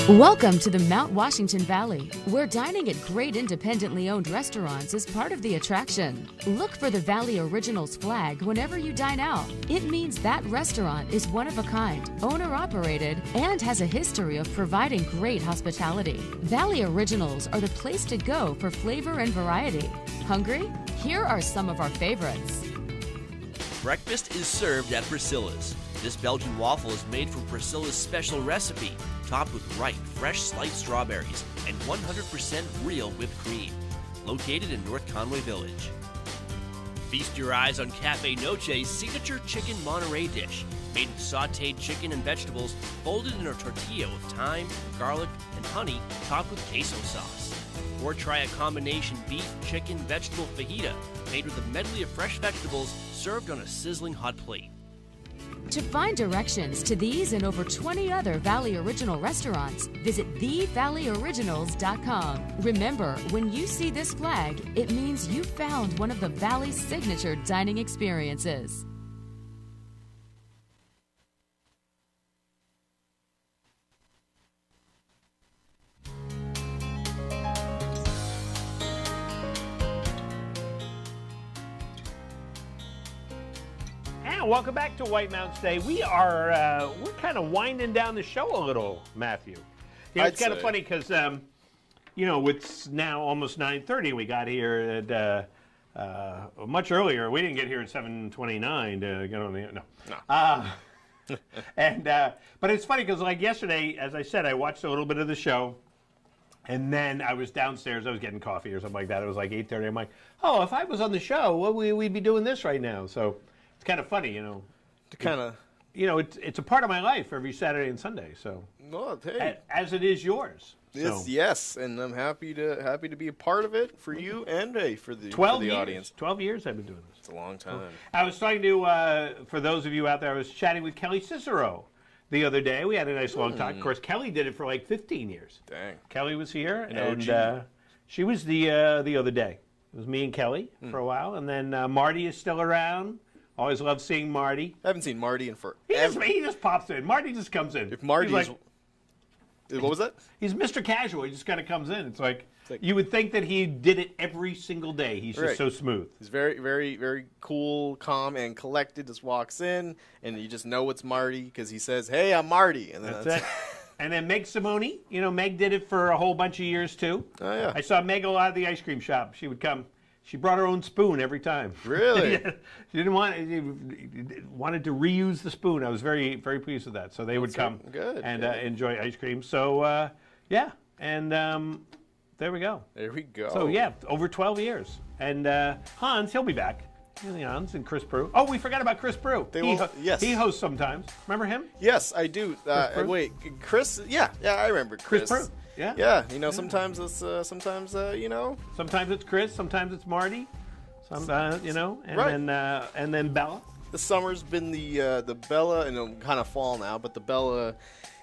Welcome to the Mount Washington Valley, where dining at great independently owned restaurants is part of the attraction. Look for the Valley Originals flag whenever you dine out. It means that restaurant is one of a kind, owner-operated, and has a history of providing great hospitality. Valley Originals are the place to go for flavor and variety. Hungry? Here are some of our favorites. Breakfast is served at Priscilla's. This Belgian waffle is made from Priscilla's special recipe, topped with ripe, fresh sliced strawberries and 100% real whipped cream. Located in North Conway Village. Feast your eyes on Cafe Noche's signature chicken Monterey dish, made with sautéed chicken and vegetables folded in a tortilla with thyme, garlic, and honey, topped with queso sauce. Or try a combination beef, chicken, vegetable fajita, made with a medley of fresh vegetables served on a sizzling hot plate. To find directions to these and over 20 other Valley Original restaurants, visit thevalleyoriginals.com. Remember, when you see this flag, it means you found one of the Valley's signature dining experiences. Welcome back to White Mountains Day. We're kind of winding down the show a little, Matthew. It's kind of funny because it's now almost 9:30. We got here at much earlier. We didn't get here at 7:29 to get on the And but it's funny because like yesterday, as I said, I watched a little bit of the show, and then I was downstairs. I was getting coffee or something like that. It was like 8:30. I'm like, oh, if I was on the show, well, we'd be doing this right now. So it's kind of funny, To kind of. It's a part of my life every Saturday and Sunday. So well, hey. as it is yours. Yes, and I'm happy to be a part of it for you and for the 12 years. audience. 12 years I've been doing this. It's a long time. I was talking to, for those of you out there, I was chatting with Kelly Cicero the other day. We had a nice long talk. Of course, Kelly did it for like 15 years. Dang. Kelly was here, An and OG. she was the other day. It was me and Kelly for a while, and then Marty is still around. Always love seeing Marty. I haven't seen Marty in forever. He just pops in. Marty just comes in. If Marty what was that? He's Mr. Casual. He just kind of comes in. It's like you would think that he did it every single day. He's just so smooth. He's very, very, very cool, calm, and collected. Just walks in, and you just know it's Marty because he says, "Hey, I'm Marty," and then that's it. And then Meg Simone. Meg did it for a whole bunch of years too. Oh yeah. I saw Meg a lot at the ice cream shop. She would come. She brought her own spoon every time. Really? Yeah. She didn't wanted to reuse the spoon. I was very, very pleased with that. So they would come and enjoy ice cream. So yeah, and there we go. There we go. So yeah, over 12 years. And Hans, he'll be back. Hans and Chris Brew. Oh, we forgot about Chris Brew. Yes. He hosts sometimes. Remember him? Yes, I do. Wait, Chris? Yeah, I remember Chris. Chris Brew. Yeah. Yeah, sometimes it's sometimes it's Chris, sometimes it's Marty, and right. and then Bella. The summer's been the Bella, and it'll kind of fall now, but the Bella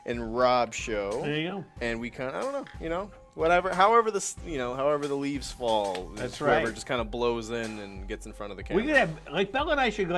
and Rob show. There you go. And we kind of, I don't know, whatever, however the leaves fall. That's right. Whoever just kind of blows in and gets in front of the camera. We could have Bella and I should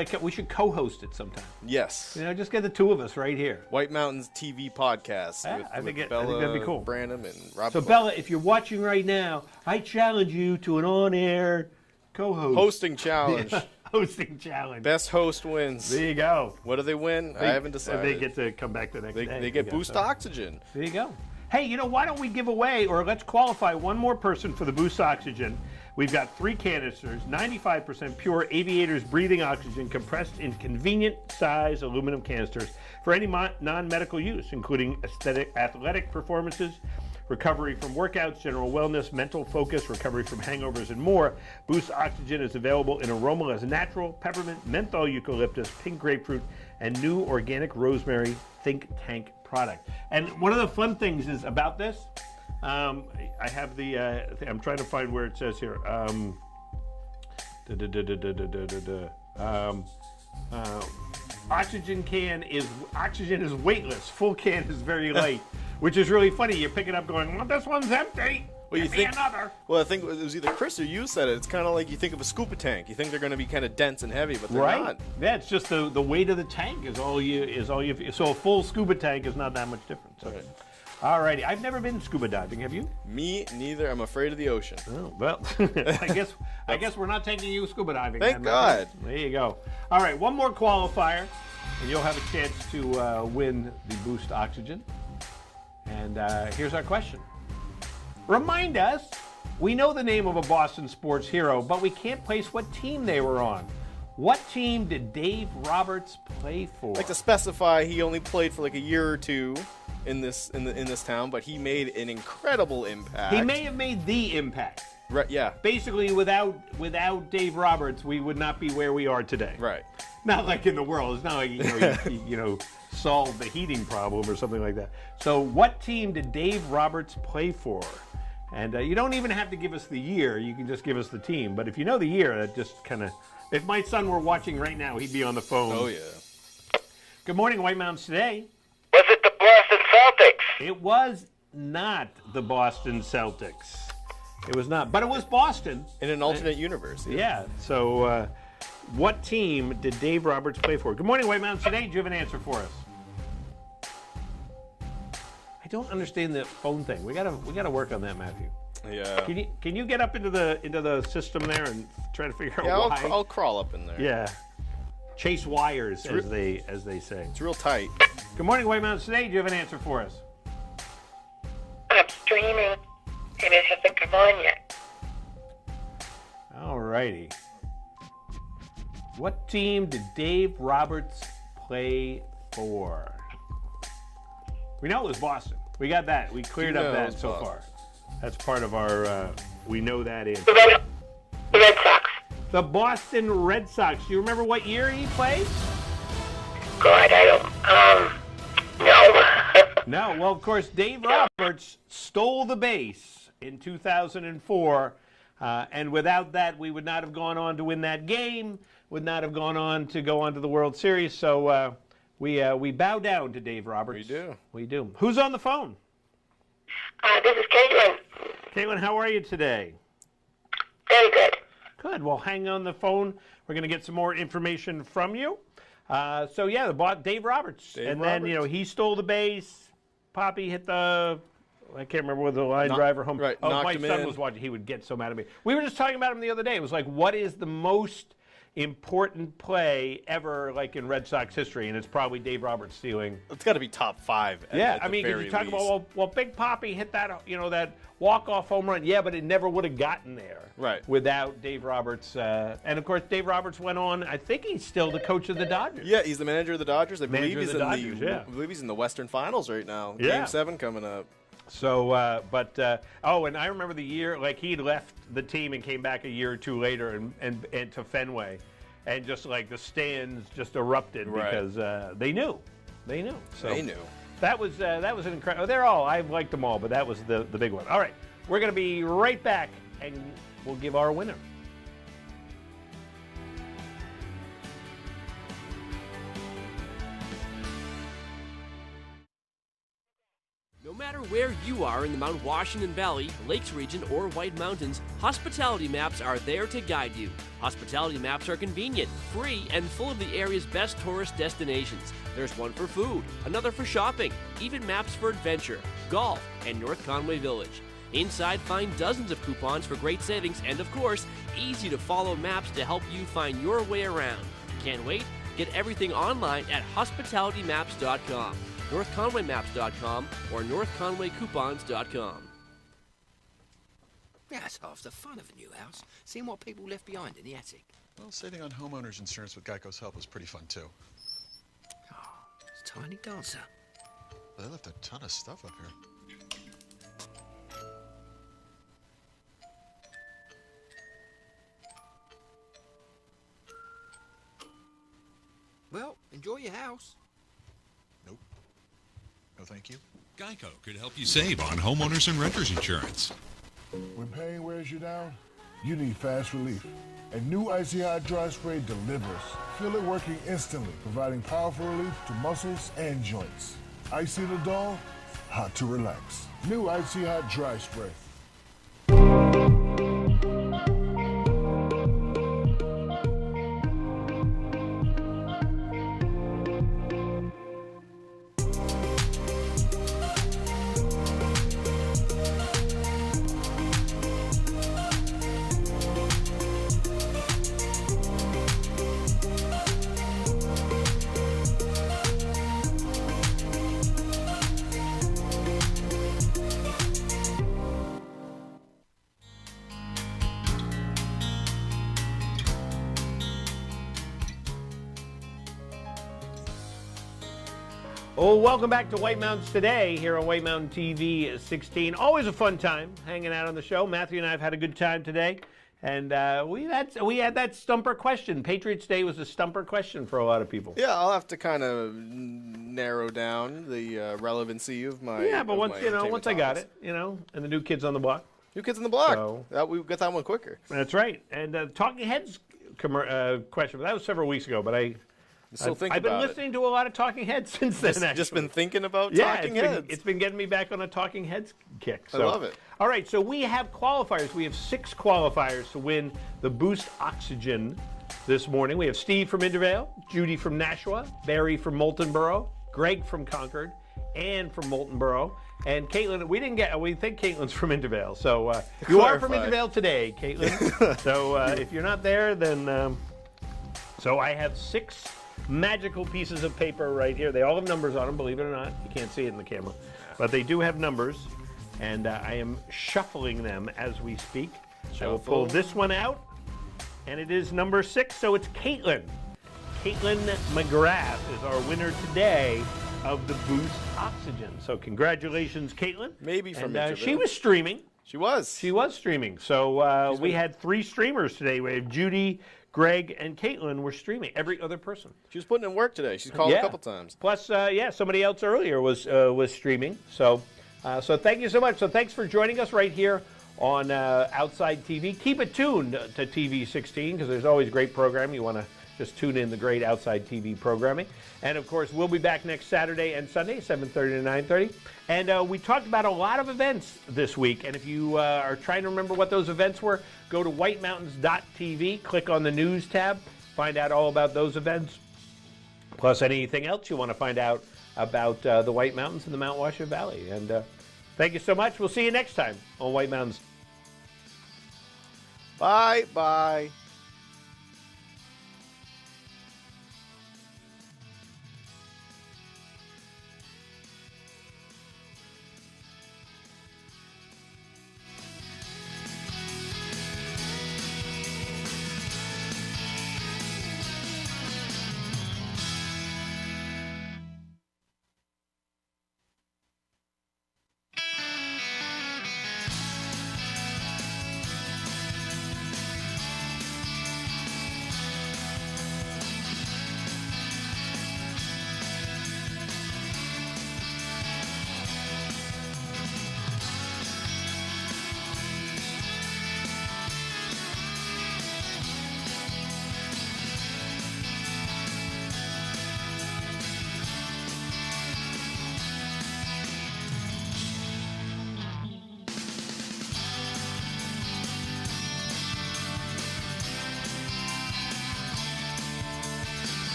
co-host it sometime. Yes. Just get the two of us right here. White Mountains TV podcast. Yeah, with I think Bella, that'd be cool. Branham and Rob. So Bella, if you're watching right now, I challenge you to an on-air co-host. Hosting challenge. Hosting challenge. Best host wins. There you go. What do they win? I haven't decided. They get to come back the next day. They get Boost Oxygen. There you go. Hey, why don't we give away, or let's qualify one more person for the Boost Oxygen. We've got 3 canisters, 95% pure Aviators breathing oxygen compressed in convenient size aluminum canisters for any non-medical use, including athletic performances, recovery from workouts, general wellness, mental focus, recovery from hangovers, and more. Boost Oxygen is available in aromaless natural, peppermint, menthol eucalyptus, pink grapefruit, and new organic rosemary Think Tank product. And one of the fun things is about this, I have the, I'm trying to find where it says here. Oxygen is weightless. Full can is very light, which is really funny. You pick it up going, well, this one's empty. Well, Give me another. Well, I think it was either Chris or you said it. It's kind of like you think of a scuba tank. You think they're going to be kind of dense and heavy, but they're not. Yeah, it's just the weight of the tank is all you. So a full scuba tank is not that much different. So. Right. Alrighty, I've never been scuba diving. Have you? Me neither. I'm afraid of the ocean. Oh, well, I guess we're not taking you scuba diving. Thank God. There you go. All right, one more qualifier, and you'll have a chance to win the Boost Oxygen. And here's our question. Remind us, we know the name of a Boston sports hero, but we can't place what team they were on. What team did Dave Roberts play for? I'd like to specify he only played for like a year or two in this town, but he made an incredible impact. He may have made the impact. Right, yeah. Basically, without Dave Roberts, we would not be where we are today. Right. Not like in the world. It's not like he solved the heating problem or something like that. So, what team did Dave Roberts play for? And you don't even have to give us the year. You can just give us the team. But if you know the year, that just kind of... If my son were watching right now, he'd be on the phone. Oh, yeah. Good morning, White Mountains Today. Was it the Boston Celtics? It was not the Boston Celtics. It was not. But it was Boston. In an alternate universe. Yeah. So, what team did Dave Roberts play for? Good morning, White Mountains Today. Do you have an answer for us? I don't understand the phone thing. We gotta work on that, Matthew. Yeah. Can you get up into the system there and try to figure out why? I'll crawl up in there. Yeah. Chase wires, as they say. It's real tight. Good morning, White Mountains Today. Do you have an answer for us? I'm streaming, and it hasn't come on yet. All righty. What team did Dave Roberts play 4. We know it was Boston. We got that. We cleared up that so far. That's part of our, we know that is. The Red Sox. The Boston Red Sox. Do you remember what year he played? God, I don't, no. No. Well, of course, Dave Roberts stole the base in 2004. And without that, we would not have gone on to win that game, would not have gone on to go on to the World Series. So we bow down to Dave Roberts. We do. We do. Who's on the phone? This is Caitlin. Caitlin, how are you today? Very good. Good. Well, hang on the phone. We're going to get some more information from you. So, yeah, Dave Roberts. Then, you know, he stole the base. Poppy hit the... I can't remember whether the line driver home. Right, my son was watching. He would get so mad at me. We were just talking about him the other day. It was like, what is the most important play ever, like in Red Sox history? And it's probably Dave Roberts stealing. It's got to be top 5. Yeah, I mean, because you talk about well, Big Poppy hit that, you know, that walk-off home run. Yeah, but it never would have gotten there, right, without Dave Roberts. And of course, Dave Roberts went on. I think he's still the coach of the Dodgers. Yeah, he's the manager of the Dodgers. I believe I believe he's in the Western Finals right now. Yeah. Game 7 coming up. So, and I remember the year, like he left the team and came back a year or two later and to Fenway, and just like the stands just erupted because they knew. So they knew. That was an incredible. They're all, I liked them all, but that was the big one. All right, we're going to be right back, and we'll give our winner. No matter where you are in the Mount Washington Valley, Lakes region, or White Mountains, Hospitality Maps are there to guide you. Hospitality Maps are convenient, free, and full of the area's best tourist destinations. There's one for food, another for shopping, even maps for adventure, golf, and North Conway Village. Inside, find dozens of coupons for great savings and, of course, easy-to-follow maps to help you find your way around. Can't wait? Get everything online at hospitalitymaps.com. NorthConwayMaps.com or NorthConwayCoupons.com. That's half the fun of a new house, seeing what people left behind in the attic. Well, saving on homeowners insurance with Geico's help was pretty fun, too. Oh, it's a tiny dancer. Well, they left a ton of stuff up here. Well, enjoy your house. Nope. No, thank you. Geico could help you save on homeowners and renters insurance. When pain wears you down, you need fast relief. And new Icy Hot Dry Spray delivers. Feel it working instantly, providing powerful relief to muscles and joints. Icy to dull, hot to relax. New Icy Hot Dry Spray. Oh, welcome back to White Mountains Today here on White Mountain TV 16. Always a fun time hanging out on the show. Matthew and I have had a good time today. And we had that stumper question. Patriots Day was a stumper question for a lot of people. Yeah, I'll have to kind of narrow down the relevancy of my. Yeah, but once I got it, and the new Kids on the Block. New Kids on the Block. So, we got that one quicker. That's right. And Talking Heads question, that was several weeks ago, but I've been listening to a lot of Talking Heads since then. Just been thinking about Talking Heads. It's been getting me back on a Talking Heads kick. So. I love it. All right, so we have qualifiers. We have 6 qualifiers to win the Boost Oxygen this morning. We have Steve from Intervale, Judy from Nashua, Barry from Moultonboro, Greg from Concord, Ann from Moultonboro, and Caitlin. We think Caitlin's from Intervale. So you are from Intervale today, Caitlin. So if you're not there, then so I have 6 magical pieces of paper right here. They all have numbers on them, believe it or not. You can't see it in the camera. But they do have numbers, and I am shuffling them as we speak. I will pull this one out, and it is number 6, so it's Caitlin. Caitlin McGrath is our winner today of the Boost Oxygen. So congratulations, Caitlin. Maybe from She was streaming. She was. She was streaming. So we had 3 streamers today. We have Judy, Greg, and Caitlin were streaming. Every other person. She was putting in work today. She's called a couple times. Plus, somebody else earlier was streaming. So thank you so much. So thanks for joining us right here on Outside TV. Keep it tuned to TV 16 because there's always great programming. You want to just tune in the great Outside TV programming. And, of course, we'll be back next Saturday and Sunday, 7:30 to 9:30. And we talked about a lot of events this week. And if you are trying to remember what those events were, go to whitemountains.tv, click on the News tab, find out all about those events, plus anything else you want to find out about the White Mountains and the Mount Washington Valley. And thank you so much. We'll see you next time on White Mountains. Bye.